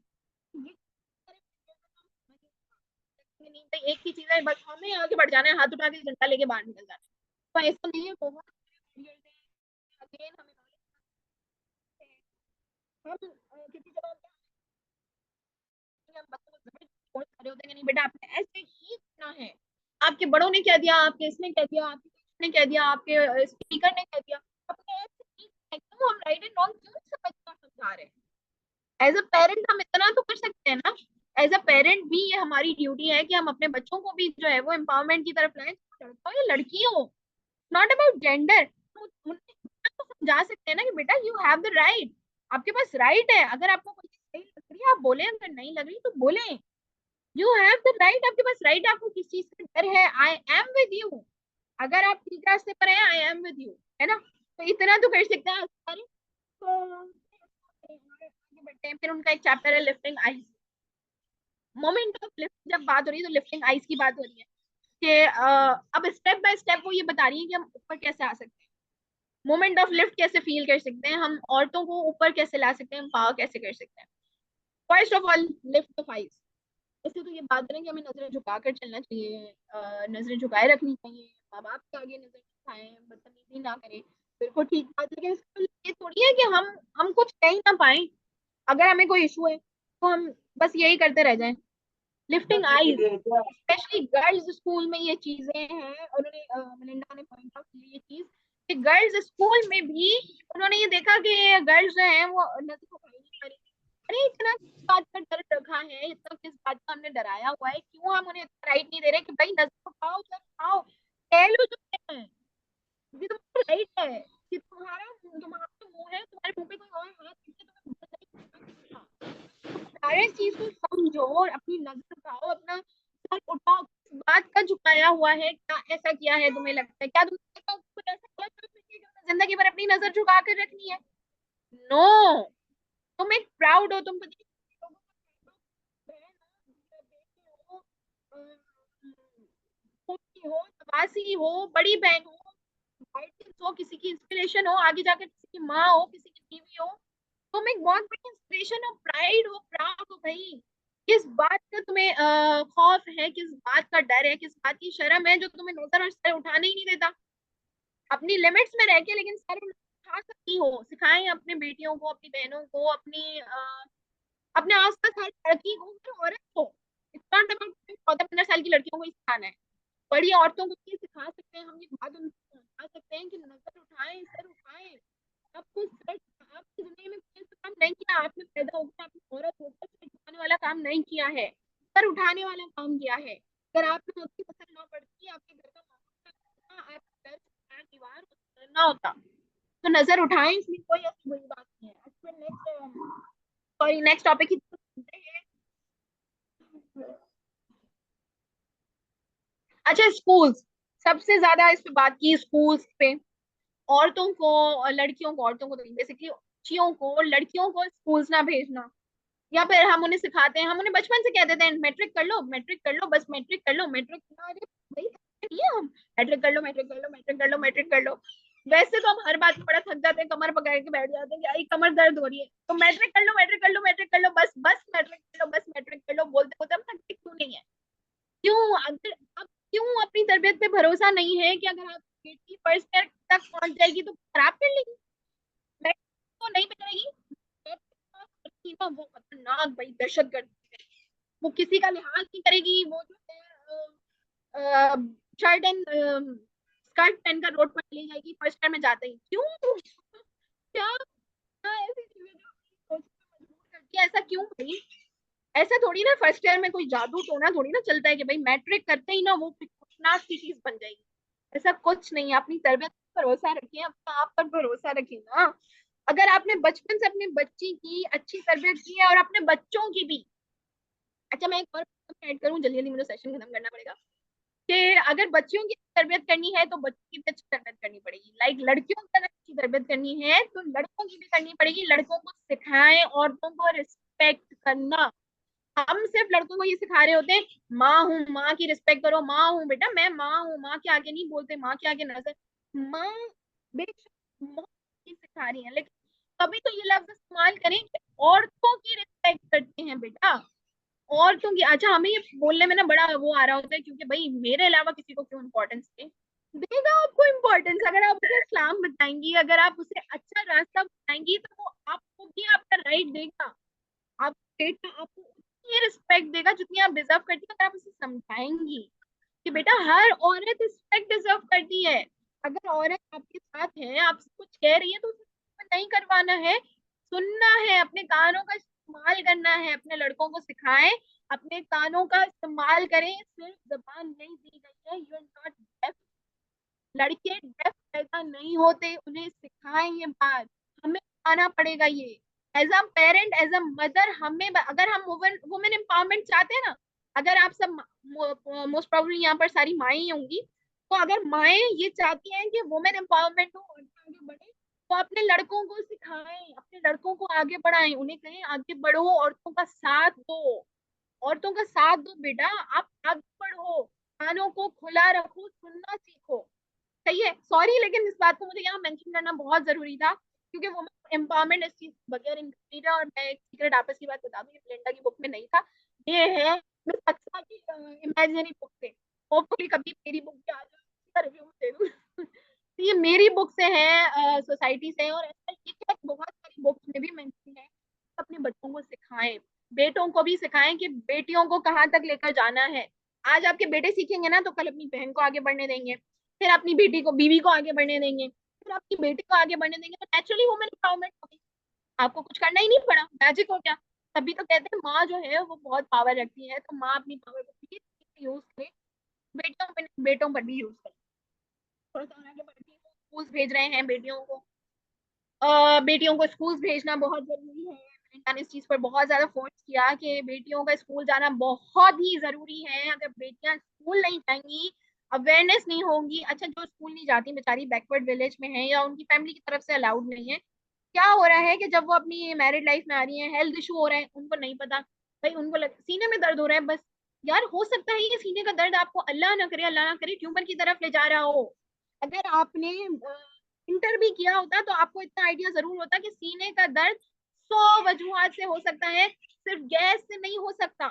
S1: ये नहीं तो एक ही चीज है, बस हमें आगे बढ़ जाना है, हाथ उठा के झंडा लेके बाहर निकल जाना है। तो ऐसा नहीं है, बहुत अगेन हमें हम किसी जगह हम बच्चों को फोर्स कर रहे होते हैं कि नहीं बेटा आपने ऐसे ही करना है, आपके बड़ों ने कह दिया, आपके इसने कह दिया, आपके टीचर ने कह दिया, आपके स्पीकर ने कह दिया, अपने ऐसे ही क्यों हम राइट एंड रॉन्ग क्यों नहीं समझना समझा रहे हैं? एज अ पेरेंट हम इतना तो कर सकते हैं ना, एज अ पेरेंट भी ये हमारी ड्यूटी है कि हम अपने बच्चों को भी जो है वो एम्पावरमेंट की तरफ लाएं, लड़का हो या लड़की हो, नॉट अबाउट जेंडर। उन्हें इतना तो समझा सकते हैं ना कि बेटा यू हैव द राइट, आपके पास राइट है, अगर आपको कोई चीज सही लग रही है आप बोले, अगर नहीं लग रही तो बोले, यू हैव द राइट, आपके पास राइट, आपको किस चीज का डर है, आई एम विद यू, अगर आप ठीक रास्ते पर हैं, आई एम विद यू, है ना, तो इतना तो कर सकते हैं सारे। तो आगे बढ़ते हैं, फिर उनका एक चैप्टर है lifting ice. Moment of lift जब बात हो रही है तो लिफ्टिंग आइस की बात हो रही है कि अब स्टेप बाय स्टेप वो ये बता रही है कि हम ऊपर कैसे आ सकते हैं, मोमेंट ऑफ लिफ्ट कैसे फील कर सकते हैं, हम औरतों को ऊपर कैसे ला सकते हैं, पावर कैसे कर सकते हैं। First of all, lift off ice. इससे तो ये बात करें कि हमें नजरें झुकाकर चलना चाहिए, नजरें झुकाए रखनी चाहिए, माँ बाप के आगे नजर झुकाएं, बदतमीजी ना करें, बिल्कुल ठीक बात है, लेकिन इसका ये थोड़ी है कि हम कुछ कह ही ना पाए, अगर हमें कोई इशू है तो हम बस यही करते रह जाएं। Lifting eyes, specially girls school में ये चीजें हैं, उन्होंने मेलिंडा ने पॉइंट आउट की ये चीज कि गर्ल्स स्कूल में भी उन्होंने ये देखा कि गर्ल्स जो हैं वो नजर झुकाई नहीं पा रही, अरे इतना किस बात का डर रखा है, इतना किस बात का हमने डराया हुआ है, क्यों हम उन्हें राइट नहीं दे रहे कि भाई नजर उठाओ, जब उठाओ कह लो जो कहना है, ये तुम्हारा राइट है कि तुम्हारा तो मुंह है, तुम्हारे मुंह पे कोई और हाथ रखे तुम्हें सारे चीज को समझो और अपनी नजर उठाओ, अपना सर उठाओ, किस बात का झुकाया हुआ है, क्या ऐसा किया है तुम्हें लगता है, क्या तुमने कुछ ऐसा गलत काम किया जो जिंदगी भर अपनी नजर झुका कर रखनी है? नो, तुम एक प्राउड हो, तुम पति लोगों को बहन हो, बेटी हो, पोती हो, नवासी हो, बड़ी बहन हो, गाइडेंस हो, किसी की इंस्पिरेशन हो, आगे जाकर किसी की माँ हो, किसी की बीवी हो, तुम एक बहुत बड़ी इंस्पिरेशन हो, प्राइड हो, प्राउड हो भाई। किस बात का तुम्हें खौफ है, किस बात का डर है, किस बात की शर्म है जो तुम्हें नजर और सर उठाने ही नहीं देता? अपनी लिमिट्स में रह के लेकिन सर उठा सकती हो। सिखाएं अपने बेटियों को, अपनी बहनों को, अपने आसपास हर लड़की को, हर औरत को। इतना 14-15 साल की लड़कियों को ही सिखाना है, बड़ी औरतों को ये सिखा सकते हैं हम, ये बात उनको समझा सकते हैं कि नजर उठाएं, सर उठाएं। आपको सर, आपकी जिंदगी में कोई ऐसा काम नहीं किया, आपने पैदा होकर आपने औरत होकर सर उठाने वाला काम नहीं किया है, सर उठाने वाला काम किया है। अगर आपने उसकी पसंद ना पड़ती, आपके घर का माहौल ना, आपका घर चार दीवार ना होता, तो नजर उठाएं, इसमें कोई ऐसी बुरी बात नहीं है। फिर नेक्स्ट, सॉरी, नेक्स्ट टॉपिक की तरफ चलते हैं। अच्छा, स्कूल्स, सबसे ज्यादा इस पे बात की स्कूल्स पे। औरतों को और लड़कियों को, औरतों को तो बेसिकली बच्चियों को और लड़कियों को स्कूल्स ना भेजना, या फिर हम उन्हें सिखाते हैं, हम उन्हें बचपन से कह देते हैं मैट्रिक कर लो, मैट्रिक कर लो, बस मैट्रिक कर लो, मैट्रिक। अरे भाई नहीं है, हम मैट्रिक कर लो, मैट्रिक कर लो, मैट्रिक कर लो, मैट्रिक कर लो। वैसे तो हम हर बात में बड़ा थक जाते हैं, कमर पकड़ के बैठ जाते हैं कि आई कमर दर्द हो रही है, तो मैट्रिक कर लो, मैट्रिक कर लो, मैट्रिक कर लो, बस बस मैट्रिक कर लो, बस मैट्रिक कर लो, बोलते बोलते हम थकते क्यों नहीं है? क्यों? अगर अब क्यों अपनी तरबियत पे भरोसा नहीं है कि अगर आप बेटी फर्स्ट ईयर तक पहुंच जाएगी तो खराब कर लेगी, मैट्रिक तो नहीं बिगड़ेगी, मैट्रिक ना वो खतरनाक भाई दहशतगर्द है। वो किसी का लिहाज नहीं करेगी, वो जो है शर्ट एंड स्कर्ट पहनकर रोड पर चली जाएगी फर्स्ट ईयर में जाते ही। क्यों? क्या क्या ऐसी चीजें जो सोचने पे मजबूर करती है, ऐसा क्यों भाई? ऐसा थोड़ी ना फर्स्ट ईयर में कोई जादू टोना थोड़ी ना चलता है कि भाई मैट्रिक करते ही ना वो खतरनाक की चीज बन जाएगी। ऐसा कुछ नहीं है, अपनी तरबियत पर भरोसा रखिए, अपने आप पर भरोसा रखिए ना। अगर आपने बचपन से अपनी बच्ची की अच्छी तरबियत की है और अपने बच्चों की भी। अच्छा, मैं एक और ऐड करूँ, जल्दी जल्दी मुझे सेशन खत्म करना पड़ेगा, कि अगर बच्चियों की तरबियत करनी है तो बच्चों की भी अच्छी तरबियत करनी पड़ेगी, लाइक लड़कियों की अगर अच्छी तरबियत करनी है तो लड़कों की भी करनी पड़ेगी। लड़कों को सिखाएं औरतों को रिस्पेक्ट करना। हम सिर्फ लड़कों को ये सिखा रहे होते हैं, माँ हूँ, माँ की रिस्पेक्ट करो, माँ हूँ बेटा, मैं माँ हूँ, माँ के आगे नहीं बोलते, माँ के आगे नजर। माँ बेशक माँ की सिखा रही है, लेकिन कभी तो ये लफ्ज इस्तेमाल करें कि औरतों की रिस्पेक्ट करते हैं बेटा, औरतों की। अच्छा, हमें ये बोलने में ना बड़ा वो आ रहा होता है, क्योंकि भाई मेरे अलावा किसी को क्यों इंपॉर्टेंस दे, देगा आपको इम्पोर्टेंस। अगर आप उसे इस्लाम बताएंगी, अगर आप उसे अच्छा रास्ता बताएंगी, तो वो आपको भी आपका राइट देगा, आप बेटा आपको उतनी रिस्पेक्ट देगा जितनी आप डिजर्व करती है। अगर आप उसे समझाएंगी कि बेटा हर औरत रिस्पेक्ट डिजर्व करती है, अगर औरत आपके साथ है, आपसे कुछ कह रही है, तो उसे नहीं करवाना है, सुनना है, अपने कानों का इस्तेमाल करना है। अपने लड़कों को सिखाएं, अपने कानों का इस्तेमाल करें, सिर्फ जबान नहीं दी गई है, यू आर नॉट डेफ। लड़के डेफ पैदा नहीं होते, उन्हें सिखाएं ये बात, हमें आना पड़ेगा ये। As a parent, as a mother, हमें अगर हम वुमेन वुमेन एम्पावरमेंट चाहते हैं ना, अगर आप सब मोस्ट प्रोबेबली यहाँ पर सारी माएँ ही होंगी, तो अगर माएँ ये चाहती हैं कि वुमेन एम्पावरमेंट हो, औरतें आगे बढ़े, तो अपने लड़कों को सिखाएं, अपने लड़कों को आगे बढ़ाएं, उन्हें कहें आगे बढ़ो, औरतों का साथ दो, औरतों का साथ दो बेटा, आप आगे बढ़ो, कानों को खुला रखो, सुनना सीखो। सही है, सॉरी, लेकिन इस बात को मुझे यहाँ मेंशन करना बहुत जरूरी था, क्योंकि वो एम्पावरमेंट इस चीज बगैर इनकम्प्लीट है। और मैं एक सीक्रेट आपस की बात बता दूं, ये ब्लेंडा की बुक में नहीं था, ये है मिस अक्सा की इमेजिनरी बुक से। होपफुली कभी मेरी बुक भी आ जाए, इसका रिव्यू दे दूं। तो ये मेरी बुक से है, सोसाइटी से, और ऐसा ये क्या बहुत सारी बुक्स में भी मेंशन है। अपने बच्चों को सिखाएं, बेटों को भी सिखाएं कि बेटियों को कहाँ तक लेकर जाना है। आज आपके बेटे सीखेंगे ना, तो कल अपनी बहन को आगे बढ़ने देंगे, फिर अपनी बेटी को, बीवी को आगे बढ़ने देंगे, फिर अपनी बेटी को आगे बढ़ने देंगे, तो नेचुरली वुमेन एम्पावरमेंट होगी। आपको कुछ करना ही नहीं पड़ा, मैजिक हो गया। तभी तो कहते हैं माँ जो है वो बहुत पावर रखती है, तो माँ अपनी पावर को यूज करे, बेटियों पे बेटों पर भी यूज करे। थोड़ा सा और आगे बढ़ती हूँ, स्कूल भेज रहे हैं बेटियों को। बेटियों को स्कूल भेजना बहुत जरूरी है। मैंने इस चीज पर बहुत ज्यादा फोर्स किया कि बेटियों का स्कूल जाना बहुत ही जरूरी है। अगर बेटियां स्कूल नहीं जाएंगी, अवेयरनेस नहीं होगी, अच्छा जो स्कूल नहीं जाती बेचारी बैकवर्ड विलेज में है या उनकी फैमिली की तरफ से अलाउड नहीं है, क्या हो रहा है कि जब वो अपनी मैरिड लाइफ में आ रही है, हेल्थ इशू हो रहे हैं, उनको नहीं पता। भाई उनको सीने में दर्द हो रहा है बस। यार हो सकता है ये सीने का दर्द आपको अल्लाह ना करे, अल्लाह ना करे, ट्यूमर की तरफ ले जा रहा हो। अगर आपने इंटर भी किया होता तो आपको इतना आइडिया जरूर होता कि सीने का दर्द 100 वजूहात से हो सकता है, सिर्फ गैस से नहीं हो सकता।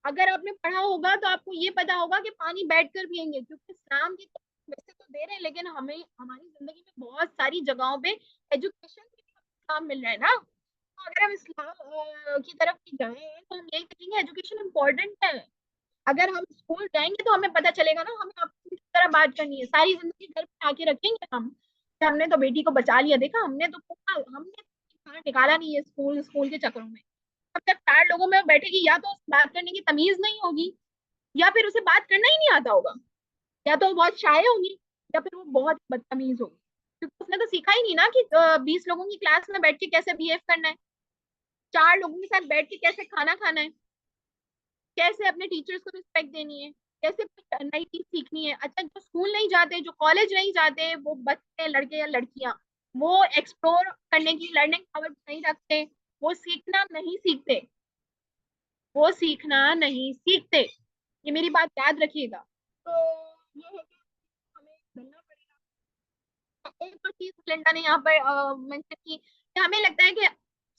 S1: अगर आपने पढ़ा होगा तो आपको ये पता होगा कि पानी बैठकर पिएंगे, क्योंकि इस्लाम की वैसे तो दे रहे हैं, लेकिन हमें हमारी जिंदगी में बहुत सारी जगहों पे एजुकेशन के लिए काम मिल रहा है ना। तो अगर हम इस्लाम की तरफ भी जाए तो हम यही कहेंगे एजुकेशन इम्पोर्टेंट है। अगर हम स्कूल जाएंगे तो हमें पता चलेगा ना हमें आपकी तरह बात करनी है। सारी जिंदगी घर पे आके रखेंगे हम कि हमने तो बेटी को बचा लिया, देखा हमने तो पूरा हमने बाहर निकाला नहीं है स्कूल स्कूल के चक्करों में। अब जब 4 लोगों में बैठेगी, या तो उसे बात करने की तमीज नहीं होगी, या फिर उसे बात करना ही नहीं आता होगा, या तो वो बहुत शाय होगी, या फिर वो बहुत बदतमीज होगी, क्योंकि उसने तो सीखा ही नहीं ना कि 20 लोगों की क्लास में बैठ के कैसे बिहेव करना है, 4 लोगों के साथ बैठ के कैसे खाना खाना है, कैसे अपने टीचर्स को रिस्पेक्ट देनी है, कैसे कोई नई चीज सीखनी है। अच्छा जो स्कूल नहीं जाते, जो कॉलेज नहीं जाते, वो बच्चे लड़के या लड़कियां, वो एक्सप्लोर करने की लर्निंग पावर नहीं रखते, वो सीखना नहीं सीखते, वो सीखना नहीं सीखते। ये मेरी बात याद रखिएगा। तो ये है कि हमें बनना पड़ेगा। एक तो चीज लिंडा ने यहाँ पर मेंशन की कि हमें लगता है कि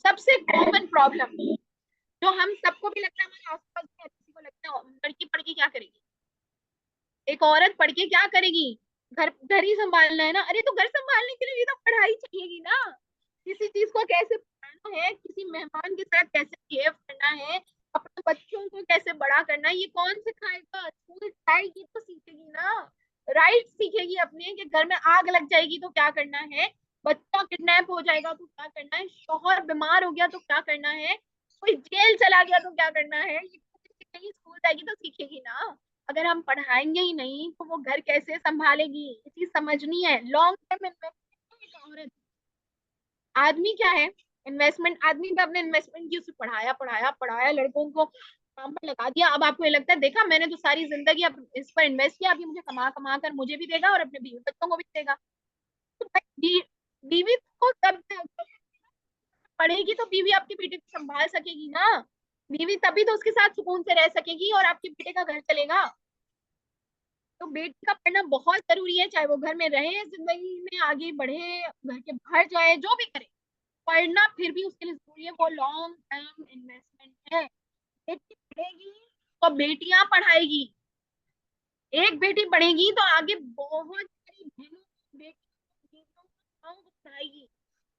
S1: सबसे कॉमन प्रॉब्लम जो हम सबको भी लगता है, हमारे आसपास भी हर किसी को लगता है, लड़की पढ़ के क्या करेगी, एक औरत पढ़ के क्या करेगी, घर घर ही संभालना है ना। अरे तो घर संभालने के लिए भी तो पढ़ाई चाहिएगी ना। किसी चीज को कैसे पढ़ाना है, किसी मेहमान के साथ कैसे बिहेव करना है, अपने बच्चों को कैसे बड़ा करना है, ये कौन सिखाएगा। स्कूल जाएगी तो सीखेगी ना, राइट सीखेगी अपने, कि घर में आग लग जाएगी तो क्या करना है, बच्चा किडनैप हो जाएगा तो क्या करना है, शौहर बीमार हो गया तो क्या करना है, कोई जेल चला गया तो क्या करना है, ये सीखेगी। स्कूल जाएगी तो सीखेगी ना। अगर हम पढ़ाएंगे ही नहीं तो वो घर कैसे संभालेगी, ये चीज समझनी है। लॉन्ग टर्म इन्वेस्टमेंट, औरत आदमी क्या है, इन्वेस्टमेंट, आदमी पे अपने इन्वेस्टमेंट की, उसे पढ़ाया पढ़ाया पढ़ाया, लड़कों को काम पर लगा दिया, अब आपको ये लगता है देखा मैंने तो सारी जिंदगी अब इस पर इन्वेस्ट किया, अभी मुझे कमा कमा कर मुझे भी देगा और अपने बीवी बच्चों को भी देगा। तो भाई बीवी को कब पढ़ेगी तो बीवी आपके बेटे को संभाल सकेगी ना। बीवी तभी तो उसके साथ सुकून से रह सकेगी और आपके बेटे का घर चलेगा। तो बेटी का पढ़ना बहुत जरूरी है, चाहे वो घर में रहे, जिंदगी में आगे बढ़े, घर के बाहर जाए, जो भी करे, पढ़ना फिर भी उसके लिए जरूरी है। वो लॉन्ग टर्म इन्वेस्टमेंट है। बेटी पढ़ेगी तो बेटियां पढ़ाएगी, एक बेटी पढ़ेगी तो आगे बहुत सारी बहनों बेटियों को पढ़ाएगी,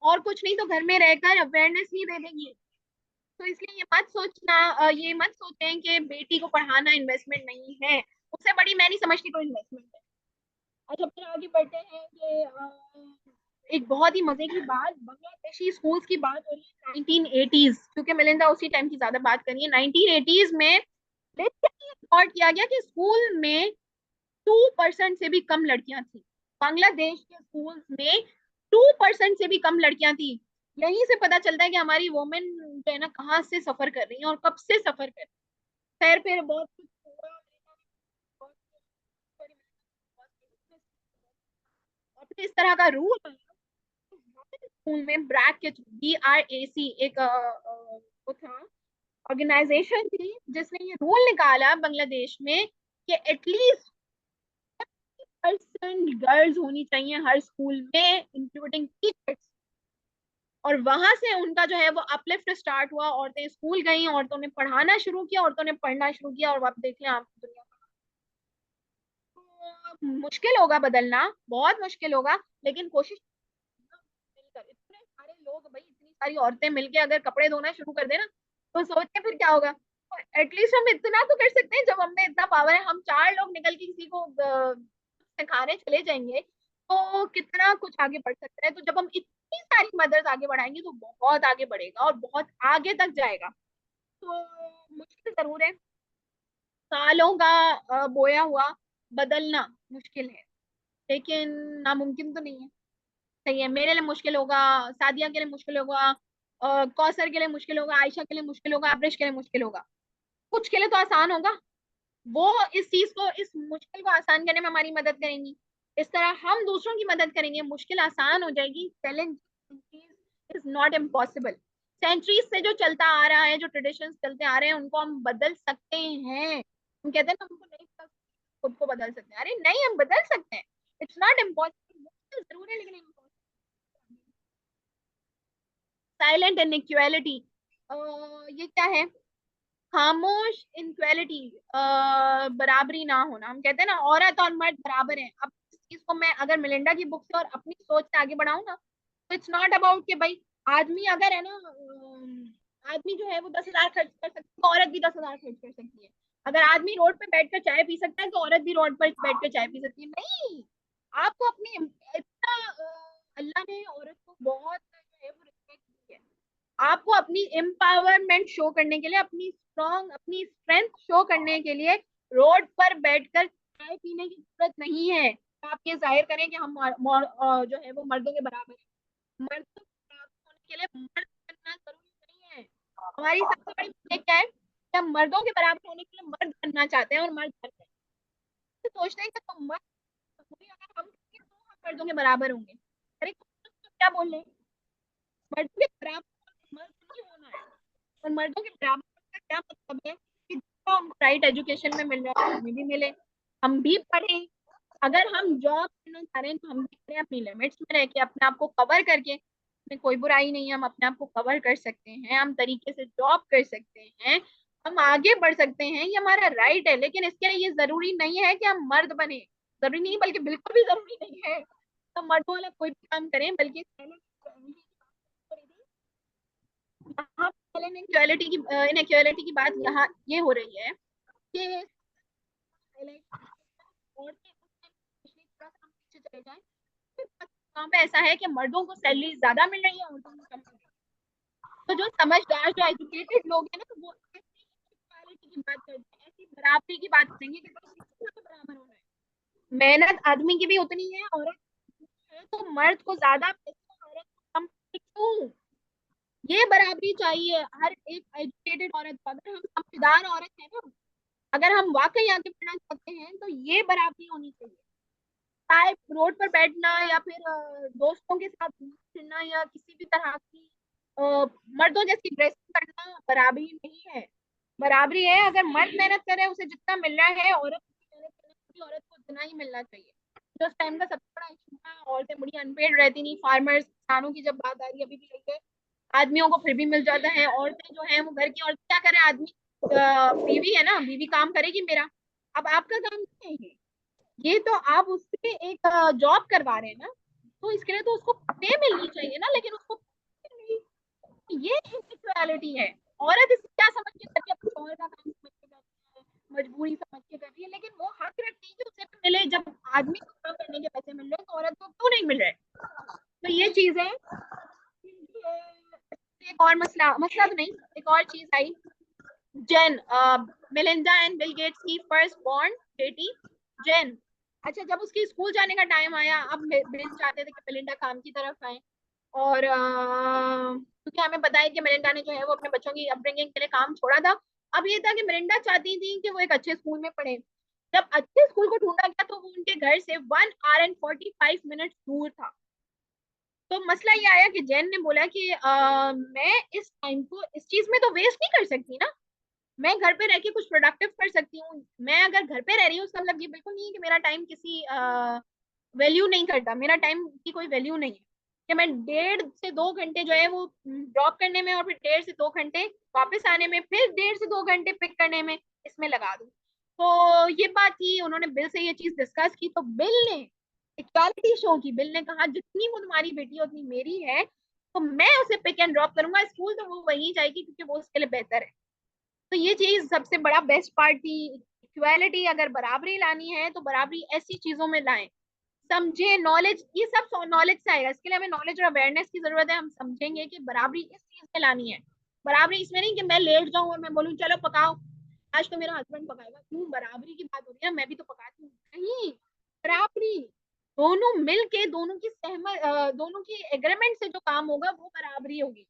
S1: और कुछ नहीं तो घर में रहकर अवेयरनेस ही दे देगी। तो इसलिए ये मत सोचना, ये मत सोचें कि बेटी को पढ़ाना इन्वेस्टमेंट नहीं है, उससे बड़ी मैं नहीं समझती कोई इन्वेस्टमेंट है। अच्छा फिर आगे बढ़ते हैं कि एक बहुत ही मजे की बात, बांग्लादेशी स्कूल्स की बात हो रही है 1980s, क्योंकि मिलिंदा उसी टाइम की ज्यादा बात करी है। 1980s में रिकॉर्ड किया गया कि स्कूल में 2% से भी कम लड़कियां थी। बांग्लादेश के स्कूल्स में 2% से भी कम लड़कियां थी। यहीं से पता चलता है कि हमारी वुमेन जो है ना कहाँ से सफर कर रही है और कब से सफर कर रही है। खैर फिर बहुत कुछ हुआ, और फिर इस तरह का रूल स्कूल में ब्रैक के BRAC एक वो था, ऑर्गेनाइजेशन थी जिसने ये रूल निकाला बांग्लादेश में कि एटलीस्ट 50% गर्ल्स होनी चाहिए हर स्कूल में, इंक्लूडिंग टीचर्स। और वहां से उनका जो है वो अपलिफ्ट स्टार्ट हुआ, औरतें स्कूल गई, औरतों ने पढ़ाना शुरू किया, औरतों ने पढ़ना शुरू किया, और अब देख लें आप दुनिया। तो मुश्किल होगा बदलना, बहुत मुश्किल होगा, लेकिन कोशिश मिलकर, इतने सारे लोग भाई, इतनी सारी औरतें मिलके अगर कपड़े धोना शुरू कर देना, तो सोचिए फिर क्या होगा। एटलीस्ट हम इतना तो कर सकते हैं, जब हमने इतना पावर है, हम 4 लोग निकल के किसी को सिखाने चले जाएंगे तो कितना कुछ आगे बढ़ सकता है। तो जब हम इतनी सारी मदर्स आगे बढ़ाएंगी तो बहुत आगे बढ़ेगा और बहुत आगे तक जाएगा। तो मुश्किल जरूर है, सालों का बोया हुआ बदलना मुश्किल है, लेकिन नामुमकिन तो नहीं है। सही है, मेरे लिए मुश्किल होगा, सादिया के लिए मुश्किल होगा, कौसर के लिए मुश्किल होगा, आयशा के लिए मुश्किल होगा, अब्रिश के लिए मुश्किल होगा, कुछ के लिए तो आसान होगा। वो इस चीज को, इस मुश्किल को आसान करने में हमारी मदद करेंगी, इस तरह हम दूसरों की मदद करेंगे, मुश्किल आसान हो जाएगी। Challenge is not impossible. Centuries से जो चलता आ रहा है, जो ट्रेडिशन चलते आ रहे हैं, उनको हम बदल सकते हैं। हम कहते हैं ना, हमको नहीं पता, खुद को बदल सकते हैं, अरे नहीं, हम बदल सकते हैं। इट्स नॉट इम्पॉसिबल, मुश्किल जरूर है लेकिन impossible। साइलेंट इनइक्वालिटी, ये क्या है? खामोश इनक्वालिटी, बराबरी ना होना। हम कहते हैं ना, औरत और मर्द बराबर हैं। अब इस चीज को मैं अगर मिलिंडा की बुक से और अपनी सोच से आगे बढ़ाऊं ना, तो इट्स नॉट अबाउट कि भाई आदमी अगर है ना, आदमी जो है वो 10,000 खर्च कर सकती है, तो औरत भी 10,000 खर्च कर सकती है। अगर आदमी रोड पे बैठकर चाय पी सकता है, तो औरत भी रोड पर बैठकर चाय पी सकती है। नहीं, आपको अपनी इतना अल्लाह ने औरत को बहुत जो है वो रिस्पेक्ट दी है। आपको अपनी एम्पावरमेंट शो करने के लिए, अपनी स्ट्रॉन्ग, अपनी स्ट्रेंथ शो करने के लिए रोड पर बैठकर चाय पीने की जरूरत नहीं है। आप ये जाहिर करें कि हम जो है वो मर्दों के बराबर है। मर्दों के बराबर होने के लिए मर्द बनना जरूरी नहीं है। हमारी सबसे बड़ी मिस्टेक क्या है कि हम मर्दों के बराबर होने के लिए मर्द बनना चाहते हैं और मर्द बनते हैं। तो सोचते हैं कि तुम मर्द होंगे, अगर हम करेंगे तो हम मर्दों के बराबर होंगे। अरे क्या बोल रहे हैं, मर्दों के बराबर मर्द नहीं होना है। और मर्दों के बराबर का क्या मतलब है कि जितना उनको राइट एजुकेशन में मिल रहा है हमें भी मिले, हम भी पढ़ें। अगर हम जॉब करना चाह रहे हैं तो हम भी करें अपनी लिमिट्स में रह के, अपने आप को कवर करके। इसमें कोई बुराई नहीं है, हम अपने आप को कवर कर सकते हैं, हम तरीके से जॉब कर सकते हैं, हम आगे बढ़ सकते हैं, ये हमारा राइट है। लेकिन इसके लिए ये जरूरी नहीं है कि हम मर्द बने, जरूरी नहीं, बल्कि बिल्कुल भी जरूरी नहीं है तो मर्दों वाला कोई भी काम करें। बल्कि यहाँ इनइक्वालिटी की बात यहाँ ये हो रही है कि औरतें चले जाएं, गाँव में ऐसा है कि मर्दों को सैलरी ज्यादा मिल रही है, औरतों को कम मिल रही है। तो जो समझदार, जो एजुकेटेड लोग हैं ना, तो वो ऐसी इक्वालिटी की बात करते हैं, ऐसी बराबरी की बात करेंगे कि भाई किसी को बराबर होना है। मेहनत आदमी की भी उतनी है, औरत है, तो मर्द को ज्यादा पैसा, औरत को कम क्यों? ये बराबरी चाहिए हर एक एजुकेटेड औरत को। अगर हम समझदार औरत है ना, अगर हम वाकई आगे बढ़ना चाहते हैं, तो ये बराबरी होनी चाहिए। चाहे रोड पर बैठना या फिर दोस्तों के साथ घूमना या किसी भी तरह की अ, मर्दों जैसी ड्रेसिंग करना बराबरी नहीं है। बराबरी है, अगर मर्द मेहनत करे उसे जितना मिल रहा है, औरत भी मेहनत करे उसकी, औरत को उतना ही मिलना चाहिए। जो उस टाइम का सबसे बड़ा इशू था, औरतें बड़ी अनपेड रहती नहीं, फार्मर्स, किसानों की जब बात आ रही है, अभी भी रही है, आदमियों को फिर भी मिल जाता है। औरतें जो है वो घर की औरत क्या करे, आदमी बीवी है ना, बीवी काम करेगी मेरा। अब आपका काम नहीं है ये तो आप उससे एक जॉब करवा रहे हैं ना, तो इसके लिए तो उसको पे मिलनी चाहिए ना, लेकिन उसको नहीं। ये इनइक्वालिटी है। औरत इसे क्या समझ के करती है, अपने शौहर का काम समझ के करती है, मजबूरी समझ के कर रही है, लेकिन वो हक रखती है कि उसे भी मिले। जब आदमी को काम करने के पैसे मिल रहे हैं, तो औरत को क्यों नहीं मिल रहे? तो ये चीज है। एक और मसला, मसला तो नहीं, एक और चीज आई। जेन, मेलिंडा एंड बिल गेट्स की फर्स्ट बॉर्न बेटी जेन। अच्छा, जब उसकी स्कूल जाने का टाइम आया, अब बिल चाहते थे कि मेलिंडा काम की तरफ आए, और क्योंकि हमें पता है कि मेलिंडा ने जो है वो अपने बच्चों की अपब्रिंगिंग के लिए काम छोड़ा था। अब ये था कि मेलिंडा चाहती थी कि वो एक अच्छे स्कूल में पढ़े। जब अच्छे स्कूल को ढूंढा गया, तो वो उनके घर से 1 hour and 45 minutes दूर था। तो मसला ये आया कि जैन ने बोला कि मैं इस टाइम को इस चीज में तो वेस्ट नहीं कर सकती ना, मैं घर पे रह के कुछ प्रोडक्टिव कर सकती हूँ। मैं अगर घर पे रह रही हूँ, उसका मतलब ये बिल्कुल नहीं है कि मेरा टाइम किसी वैल्यू नहीं करता, मेरा टाइम की कोई वैल्यू नहीं है कि मैं 1.5 से 2 घंटे जो है वो ड्रॉप करने में, और फिर 1.5 से 2 घंटे वापस आने में, फिर 1.5 से 2 घंटे पिक करने में इसमें लगा दूँ। तो ये बात थी, उन्होंने बिल से ये चीज डिस्कस की, तो बिल ने इक्वालिटी शो की। बिल ने कहा जितनी वो तुम्हारी बेटी है उतनी मेरी है, तो मैं उसे पिक एंड ड्रॉप करूंगा, स्कूल तो वो वहीं जाएगी क्योंकि वो उसके लिए बेहतर है। तो ये चीज सबसे बड़ा बेस्ट पार्ट थी। इक्वालिटी, अगर बराबरी लानी है तो बराबरी ऐसी चीजों में लाएं, समझे, नॉलेज, ये सब नॉलेज से आएगा। इसके लिए हमें नॉलेज और अवेयरनेस की जरूरत है। हम समझेंगे कि बराबरी इस चीज में लानी है। बराबरी इसमें नहीं कि मैं लेट जाऊं और मैं बोलूं चलो पकाओ, आज तो मेरा हस्बैंड पकाएगा। क्यों, बराबरी की बात हो रही है, मैं भी तो पकाती हूँ। नहीं, बराबरी, दोनों मिल के, दोनों की सहमत, दोनों की एग्रीमेंट से जो काम होगा वो बराबरी होगी।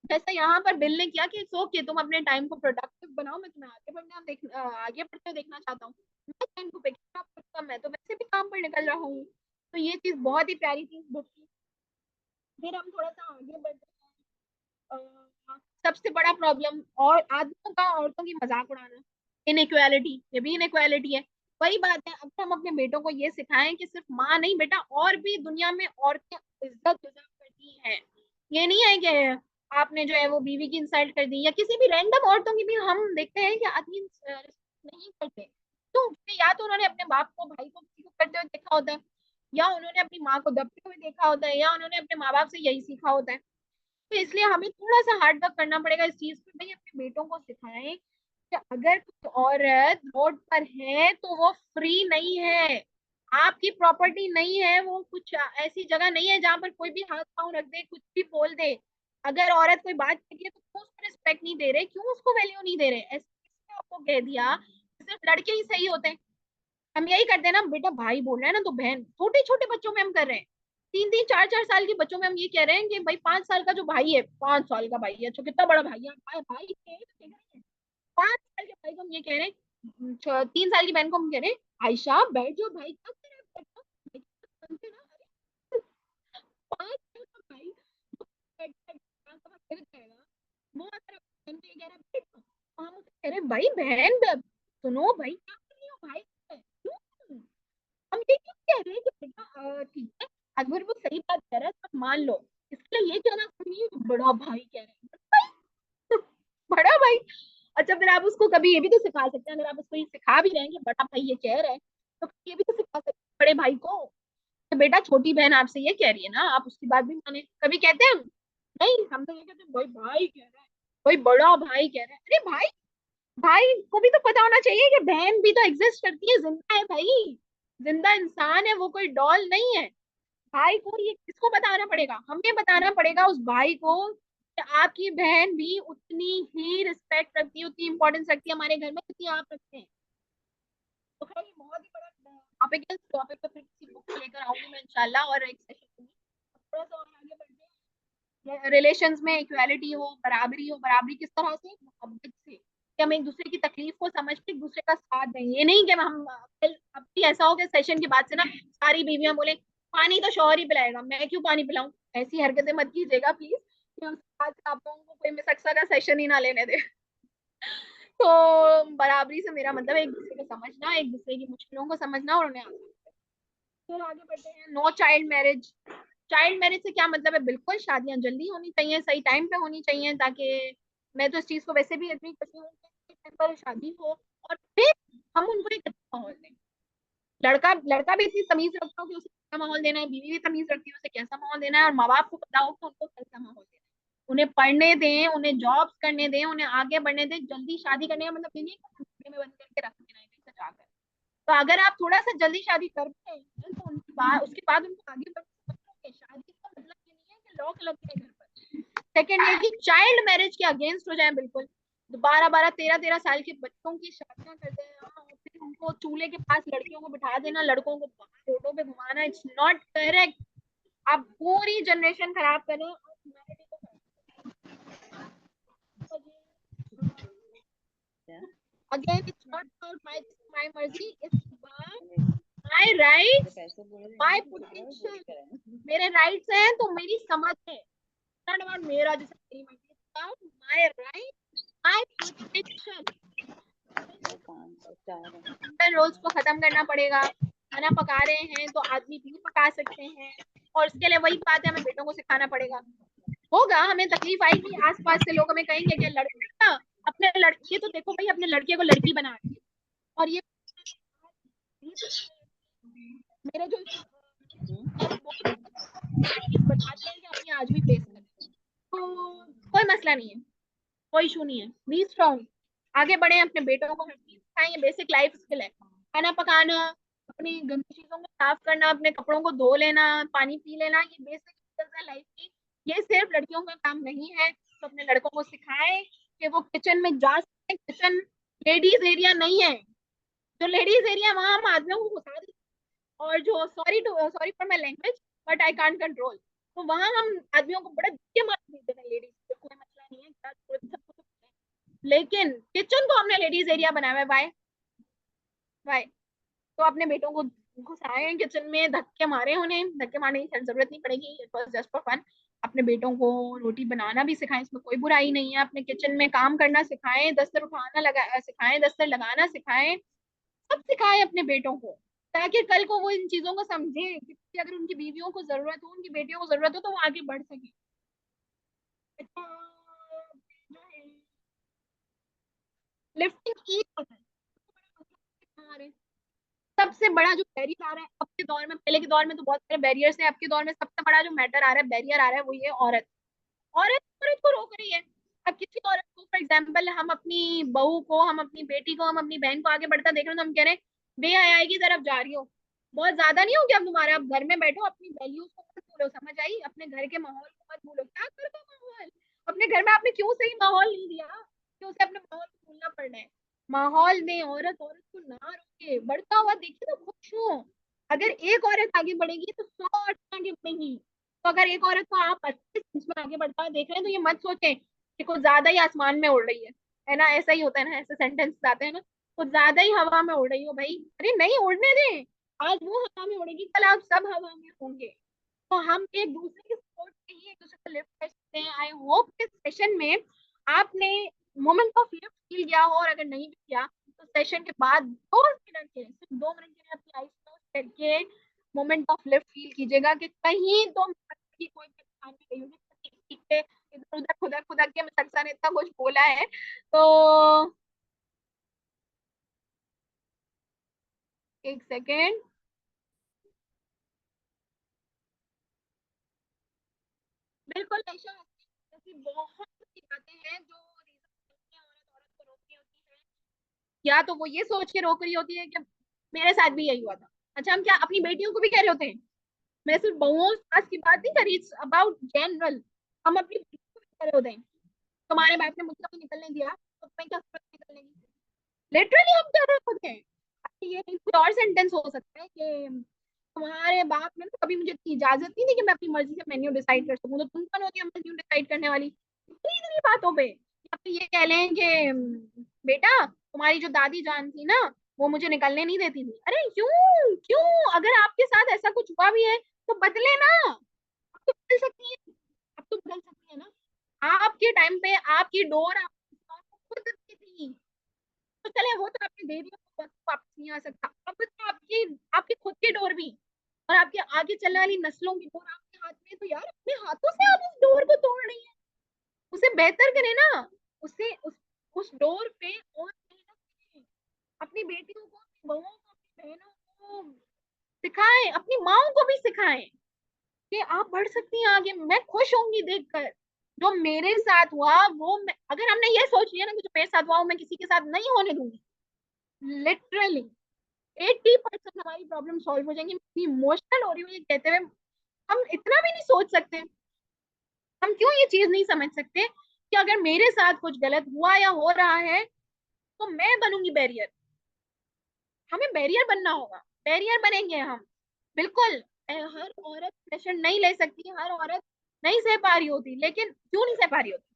S1: जैसे यहाँ पर बिल ने किया कि इट्स ओके, तुम अपने टाइम को प्रोडक्टिव बनाओ, मैं तुम्हें आगे बढ़ते देखना चाहता हूँ। मैं टाइम को पिकअप करूंगा, मैं तो वैसे भी काम पर निकल रहा हूँ। तो ये चीज बहुत ही प्यारी थी बुक की। फिर हम थोड़ा सा आगे बढ़ते हैं। सबसे बड़ा प्रॉब्लम और आदमियों का औरतों की मजाक उड़ाना, इनइक्वालिटी, ये भी इनइक्वालिटी है। वही बात है, अगर हम अपने बेटों को ये सिखाएं कि सिर्फ माँ नहीं बेटा, और भी दुनिया में औरतें इज्जत डिजर्व करती हैं। ये नहीं है कि आपने जो है वो बीवी की इंसल्ट कर दी, या किसी भी रैंडम औरतों की भी हम देखते हैं कि आदमी नहीं करते। तो या तो उन्होंने अपने बाप को, भाई को, किसी को करते हुए देखा होता है, या उन्होंने अपनी माँ को दबते हुए देखा होता है, या उन्होंने अपने माँ बाप से यही सीखा होता है। तो इसलिए हमें थोड़ा सा हार्ड वर्क करना पड़ेगा इस चीज पे। भाई अपने बेटों को सिखाएं कि अगर कोई औरत रोड पर है तो वो फ्री नहीं है, आपकी प्रॉपर्टी नहीं है, वो कुछ ऐसी जगह नहीं है जहां पर कोई भी हाथ पांव रख दे, कुछ भी बोल दे। अगर औरत कोई बात कहती है तो क्यों उसको रिस्पेक्ट नहीं दे रहे, क्यों उसको वैल्यू नहीं दे रहे? ऐसे किसने आपको कह दिया सिर्फ लड़के ही सही होते हैं? हम यही करते हैं ना, बेटा भाई बोल रहा है ना तो बहन। छोटे छोटे बच्चों में हम कर रहे हैं, 3 3 4 4 साल के बच्चों में हम ये कह रहे हैं कि भाई 5 साल का जो भाई है, 5 साल का भाई है, तो कितना बड़ा भाई है, भाई भाई है, तो कह रहे हैं। 5 साल के भाई को हम ये कह रहे हैं, 3 साल की बहन को हम कह रहे हैं आयशा बैठ जाओ भाई, क्या कर रहे हो, बैठ जाओ, भाई को समझे ना। अरे 5 साल का भाई जो बैठ बैठ शांत वहां गिर जाएगा, वो अगर अपनी बहन को ये कह रहा है बैठ जाओ, तो हम उसे कह रहे हैं भाई बहन सुनो भाई, क्या कर रही हो भाई, क्यों? हम ये क्यों कह रहे हैं कि बेटा ठीक है, अगर वो सही बात कह रहा है तो आप मान लो। इसके लिए ये कहना सुनिए कि बड़ा भाई कह रहे हैं, भाई, बड़ा भाई। अच्छा फिर आप उसको कभी ये भी तो सिखा सकते हैं, अगर आप उसको ये सिखा भी रहे हैं कि बड़ा भाई ये कह रहे हैं, तो ये भी तो सिखा सकते हैं बड़े भाई को कि बेटा छोटी बहन आपसे ये कह रही है ना, आप उसकी बात भी माने। कभी कहते हैं हम? नहीं, हम तो ये कहते हैं भाई भाई कह रहा है, भाई बड़ा भाई कह रहा है। अरे भाई, भाई को भी तो पता होना चाहिए कि बहन भी तो एग्जिस्ट करती है, जिंदा है भाई, जिंदा इंसान है, वो कोई डॉल नहीं है। भाई को ये किसको बताना पड़ेगा? हमें बताना पड़ेगा उस भाई को कि आपकी बहन भी उतनी ही रिस्पेक्ट रखती है, उतनी इंपॉर्टेंस रखती है हमारे घर में जितनी आप रखते हैं। तो खैर ये बहुत ही बड़ा टॉपिक है, इस टॉपिक पे फिर किसी बुक लेकर आऊंगी मैं इंशाल्लाह, और एक सेशन दूंगी। थोड़ा सा और आगे बढ़ते हैं। रिलेशंस में इक्वालिटी हो, बराबरी हो, बराबरी किस तरह से? मोहब्बत से, कि हम एक दूसरे की तकलीफ को समझ के एक दूसरे का साथ दें। ये नहीं कि हम अब भी ऐसा हो कि सेशन के बाद से ना सारी बीवियां बोले पानी तो शौहर ही पिलाएगा, मैं क्यों पानी पिलाऊं। ऐसी हरकतें मत कीजिएगा प्लीज, कि उसके बाद से आप लोगों को कोई मिसक्सा का सेशन ही ना लेने दे। तो बराबरी से मेरा मतलब है एक दूसरे को समझना, एक दूसरे की मुश्किलों को समझना और उन्हें आसान। फिर आगे बढ़ते हैं, no child marriage. Child marriage से क्या मतलब है? बिल्कुल शादियां जल्दी होनी चाहिए, सही टाइम पे होनी चाहिए, ताकि मैं तो इस चीज को वैसे भी एग्री करती हूँ कि टाइम पर शादी हो, और फिर हम उनको एक अच्छा माहौल दें। लड़का लड़का भी इतनी तमीज रखता हो कि उसे कैसा माहौल देना है, बीवी भी तमीज रखती है उसे कैसा माहौल देना है, और माँ बाप को पता हो कि उनको कैसा माहौल देना है। उन्हें पढ़ने दें, उन्हें जॉब्स करने दें, उन्हें आगे बढ़ने दें। जल्दी शादी करने का मतलब ये नहीं है कि में बंद करके रख देना है कहीं से जाकर। तो अगर आप थोड़ा सा जल्दी शादी करते हैं तो उनके बाद, उसके बाद उनको आगे बढ़ने दें। शादी का मतलब ये नहीं है कि लॉक लग गए घर पर। सेकंड ये कि चाइल्ड मैरिज के अगेंस्ट हो जाए बिल्कुल। 12 12 13 13 साल के बच्चों की शादियां कर देना, और फिर उनको चूल्हे के पास लड़कियों को बिठा देना, लड़कों को बाहर रोडों पे घुमाना, इट्स नॉट करेक्ट। आप पूरी जनरेशन खराब कर रहे हैं और humanity को खराब कर रहे हैं। Again, it's not about my मर्जी, it's about my rights, my potential। मेरे राइट्स हैं तो मेरी समझ है, not about मेरा जैसे मेरी मर्जी, it's about my right, my potential। Roles को खत्म करना पड़ेगा। खाना पका रहे हैं तो आदमी भी पका सकते हैं, और इसके लिए वही बात है, हमें बेटों को सिखाना पड़ेगा। होगा, हमें तकलीफ आएगी, आसपास के लोग हमें कहेंगे कि लड़का अपने लड़के, तो देखो भाई अपने लड़के को लड़की बना रही है। और ये मेरे जो बताते हैं कि अपनी आज भी फेस करें, तो कोई मसला नहीं है, कोई इशू नहीं है। बी स्ट्रॉन्ग, आगे बढ़े, अपने बेटों को हर चीज सिखाएं, ये बेसिक लाइफ स्किल है। खाना पकाना, अपनी गंदी चीजों को साफ करना, अपने कपड़ों को धो लेना, पानी पी लेना, ये बेसिक है लाइफ की। ये सिर्फ लड़कियों का काम नहीं है। तो अपने लड़कों को सिखाएं कि वो किचन में जा सकते। किचन लेडीज एरिया नहीं है। जो लेडीज एरिया वहां हम आदमियों को घुसा देते हैं। और जो sorry for my language, but I can't control, तो वहां हम आदमियों को बड़ा धक्के मार देते हैं। लेडीज को कोई मसला नहीं है, लेकिन किचन को हमने लेडीज एरिया बनाया है। Why why? तो अपने बेटों को घुसाए किचन में, धक्के मारे, उन्हें धक्के मारने की जरूरत नहीं पड़ेगी, it was just for fun. अपने बेटों को रोटी बनाना भी सिखाएं, इसमें कोई बुराई नहीं है। अपने किचन में काम करना सिखाएं, दस्तर उठाना लगा सिखाएं, दस्तर लगाना सिखाएं, सब सिखाएं अपने बेटों को, ताकि कल को वो इन चीजों को समझे कि अगर उनकी बीवियों को जरूरत हो, उनकी बेटियों को जरूरत हो, तो वो आगे बढ़ सके। लिफ्टिंग की सबसे बड़ा जो बैरियर आ रहा है अब के दौर में, पहले के दौर में तो बहुत सारे बैरियर्स हैं, अब के दौर में सबसे बड़ा जो मैटर आ रहा है, बैरियर आ रहा है, वो ये औरत। औरत औरत को रोक रही है। अब किसी औरत को, फॉर एग्जाम्पल, हम अपनी बहू को, हम अपनी बेटी को, हम अपनी बहन को आगे बढ़ता देख रहे हो, तो हम कह रहे हैं बेहयाई की तरफ जा रही हो। बहुत ज्यादा नहीं हो गया अब तुम्हारा? अब घर में बैठो, अपनी वैल्यूज को मत भूलो, समझ आई? अपने घर के माहौल को मत भूलो। क्या कर दो माहौल अपने घर में? आपने क्यों सही माहौल नहीं दिया? क्यों से अपने माहौल को भूलना पड़ रहा है? माहौल में औरत औरत को ना रोके, बढ़ता हुआ देखिए तो खुश हो। अगर एक औरत आगे बढ़ेगी तो 100 औरतें आगे बढ़ेंगी। तो अगर एक औरत को आप अच्छे सेंस में आगे बढ़ता हुआ देख रहे हैं, तो ये मत सोचें कि कुछ ज्यादा ही आसमान में उड़ रही है ना? ऐसा ही होता है ना, ऐसे सेंटेंस आते हैं ना, कुछ ज्यादा ही हवा में उड़ रही हो भाई। अरे नहीं, उड़ने दें। आज वो हवा में उड़ेगी, कल आप सब हवा में होंगे। तो हम एक दूसरे के सपोर्ट में ही एक दूसरे को लिफ्ट कर सकते हैं। आई होप इस सेशन में आपने मोमेंट ऑफ लिफ्ट फील किया हो, और अगर नहीं भी किया तो सेशन के बाद 2 मिनट के लिए, सिर्फ 2 मिनट के लिए अपनी आईज क्लोज करके मोमेंट ऑफ लिफ्ट फील कीजिएगा कि कहीं तो की कोई परेशानी नहीं होगी। ठीक है, इधर उधर खुदा खुदा के मैं सक्सा ने इतना कुछ बोला है तो एक सेकेंड। बिल्कुल ऐसा, ऐसी बहुत सी बातें हैं जो रीजन औरत औरत को रोकती होती है। या तो वो ये सोच के रोक रही होती है कि मेरे साथ भी यही हुआ था। अच्छा, हम क्या अपनी बेटियों को भी कह रहे होते हैं? मैं सिर्फ बहुओं सास की बात नहीं कर रही, इट्स अबाउट जनरल। हम अपनी बेटियों को भी कह रहे होते हैं तुम्हारे बाप ने मुझे कभी निकलने दिया, तो मैं क्या निकलने की? लिटरली हम कह रहे होते हैं। ये कोई और सेंटेंस हो सकता है कि तुम्हारे बाप ने तो कभी मुझे इतनी इजाजत नहीं दी कि मैं अपनी मर्जी से मेन्यू डिसाइड कर सकूं, तो तुम कौन होती है मेन्यू डिसाइड करने वाली? इतनी इतनी बातों पे। या फिर ये कह लें कि बेटा, तुम्हारी जो दादी जान थी ना, वो मुझे निकलने नहीं देती थी। अरे क्यों क्यों? अगर आपके साथ ऐसा कुछ हुआ भी है तो बदले ना। अब तो बदल सकती है। अब तो बदल सकती है ना। आपके टाइम पे आपकी डोर आपको खुद दी थी। तो चले वो तो आपने दे दिया, तो वापस नहीं आ सकता। अब तो आपकी आपकी खुद की डोर भी, और आपके आगे चलने वाली नस्लों की डोर आपके हाथ में है। तो यार अपने हाथों से आप उस डोर को तोड़ रही है, उसे बेहतर करें ना। उसे उस डोर पे और मेहनत करें। अपनी बेटियों को, अपनी बहुओं को, अपनी बहनों को सिखाएं, अपनी माओ को भी सिखाएं कि आप बढ़ सकती हैं आगे। मैं खुश होंगी देखकर। जो मेरे साथ हुआ वो अगर हमने ये सोच लिया ना कि जो मेरे साथ हुआ वो मैं किसी के साथ नहीं होने दूंगी, लिटरली 80% हमारी प्रॉब्लम सॉल्व हो जाएंगी। मैं इमोशनल हो रही हूँ ये कहते हुए। हम इतना भी नहीं सोच सकते? हम क्यों ये चीज नहीं समझ सकते कि अगर मेरे साथ कुछ गलत हुआ या हो रहा है तो मैं बनूंगी बैरियर। हमें बैरियर बनना होगा, बैरियर बनेंगे हम। बिल्कुल। हर औरत प्रेशर नहीं ले सकती, हर औरत नहीं सह पा रही होती, लेकिन क्यों नहीं सह पा रही होती?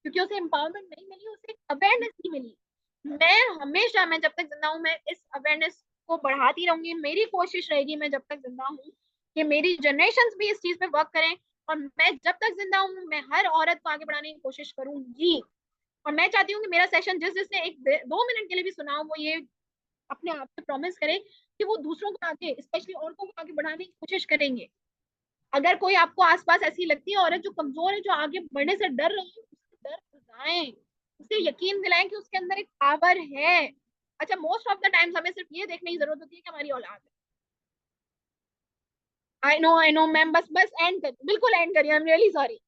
S1: क्योंकि उसे एम्पावरमेंट नहीं मिली, उसे अवेयरनेस नहीं मिली। मैं हमेशा, मैं जब तक जिंदा हूँ, मैं इस अवेयरनेस को बढ़ाती रहूंगी। मेरी कोशिश रहेगी, मैं जब तक जिंदा हूँ, कि मेरी जनरेशन भी इस चीज पे वर्क करें। और मैं जब तक जिंदा हूँ, मैं हर औरत को आगे बढ़ाने की कोशिश करूंगी। और मैं चाहती हूँ कि मेरा सेशन जिसने 1-2 मिनट के लिए भी सुना हो, वो ये अपने आप से प्रॉमिस करे कि वो दूसरों को आगे, स्पेशली औरतों को आगे बढ़ाने की कोशिश करेंगे। अगर कोई आपको आसपास ऐसी लगती है औरत जो कमजोर है, जो आगे बढ़ने से डर रही है, उससे डर भगाएं, उसे यकीन दिलाएं कि उसके अंदर एक पावर है। अच्छा, मोस्ट ऑफ द टाइम्स हमें सिर्फ ये देखने की जरूरत होती है कि हमारी औलाद है। आई नो मैम, बस बस एंड कर, बिल्कुल एंड करिए, आई एम रियली सॉरी।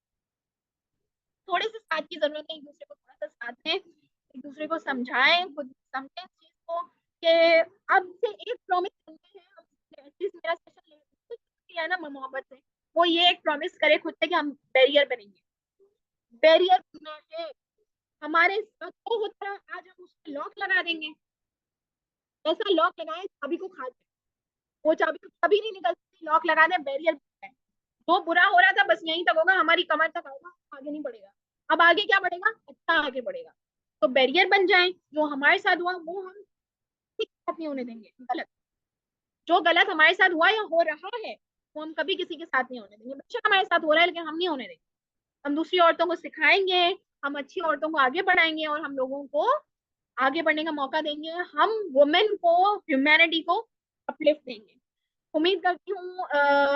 S1: थोड़े से साथ की जरूरत है, एक दूसरे को थोड़ा सा साथ दें, एक दूसरे को समझाएं, खुद समझें इस चीज को कि अब से एक प्रॉमिस करते हैं है ना मोहब्बत से, वो ये एक प्रॉमिस करे खुद से कि हम बैरियर बनेंगे, बैरियर बनना है हमारे साथ। वो होता है आज हम उस पर लॉक लगा देंगे, ऐसा लॉक लगाए चाबी को खा जाए, वो चाबी को कभी नहीं निकल सकती, लॉक लगा दे बैरियर। जो बुरा हो रहा था बस यहीं तक होगा, हमारी कमर तक आएगा, आगे नहीं बढ़ेगा। अब आगे क्या बढ़ेगा, अच्छा आगे बढ़ेगा। तो बैरियर बन जाए, जो हमारे साथ हुआ वो हम किसी के साथ नहीं होने देंगे, गलत, जो गलत हमारे साथ हुआ या हो रहा है वो हम कभी किसी के साथ नहीं होने देंगे। बेशक हमारे साथ हो रहा है लेकिन हम नहीं होने देंगे। हम दूसरी औरतों को सिखाएंगे, हम अच्छी औरतों को आगे बढ़ाएंगे और हम लोगों को आगे बढ़ने का मौका देंगे। हम वुमेन को, ह्यूमैनिटी को अपलिफ्ट देंगे। उम्मीद करती हूँ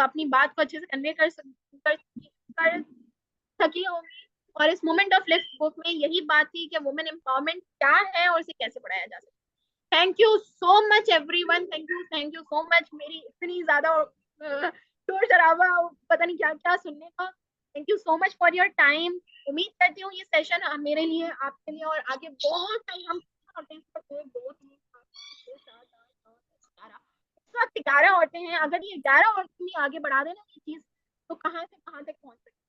S1: अपनी बात को अच्छे से कन्वे कर सकी होगी। और इस मोमेंट ऑफ लिफ्ट बुक में यही बात थी कि वुमेन एम्पावरमेंट क्या है और इसे कैसे बढ़ाया जा सकता है। Thank you so much everyone, thank you so much मेरी इतनी ज्यादा शोर शराबा, पता नहीं क्या क्या सुनने का। Thank you so much for your time. उम्मीद करती हूँ ये सेशन मेरे लिए, आपके लिए और आगे बहुत सारी हम एक, दो, तीन, चार, पाँच, छह, सात, आठ, नौ, 10, 11, इस वक्त 11 औरतें हैं। अगर ये 11 औरतें भी आगे बढ़ा देना ये चीज, तो कहाँ से कहाँ तक पहुंच सकती है।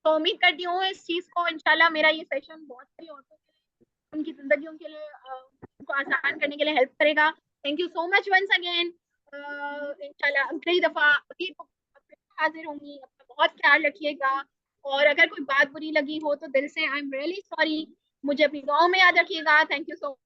S1: तो उम्मीद करती हूँ इस चीज को, इंशाल्लाह मेरा ये सेशन बहुत सारी औरतों के लिए, उनकी जिंदगियों के लिए, उनको आसान करने के लिए हेल्प करेगा। Thank you so much once again. इंशाल्लाह अगली दफा अगली हाजिर होंगी। अपना बहुत ख्याल रखिएगा, और अगर कोई बात बुरी लगी हो तो दिल से आई एम रियली सॉरी। मुझे अपनी दुआओं में याद रखिएगा। Thank you so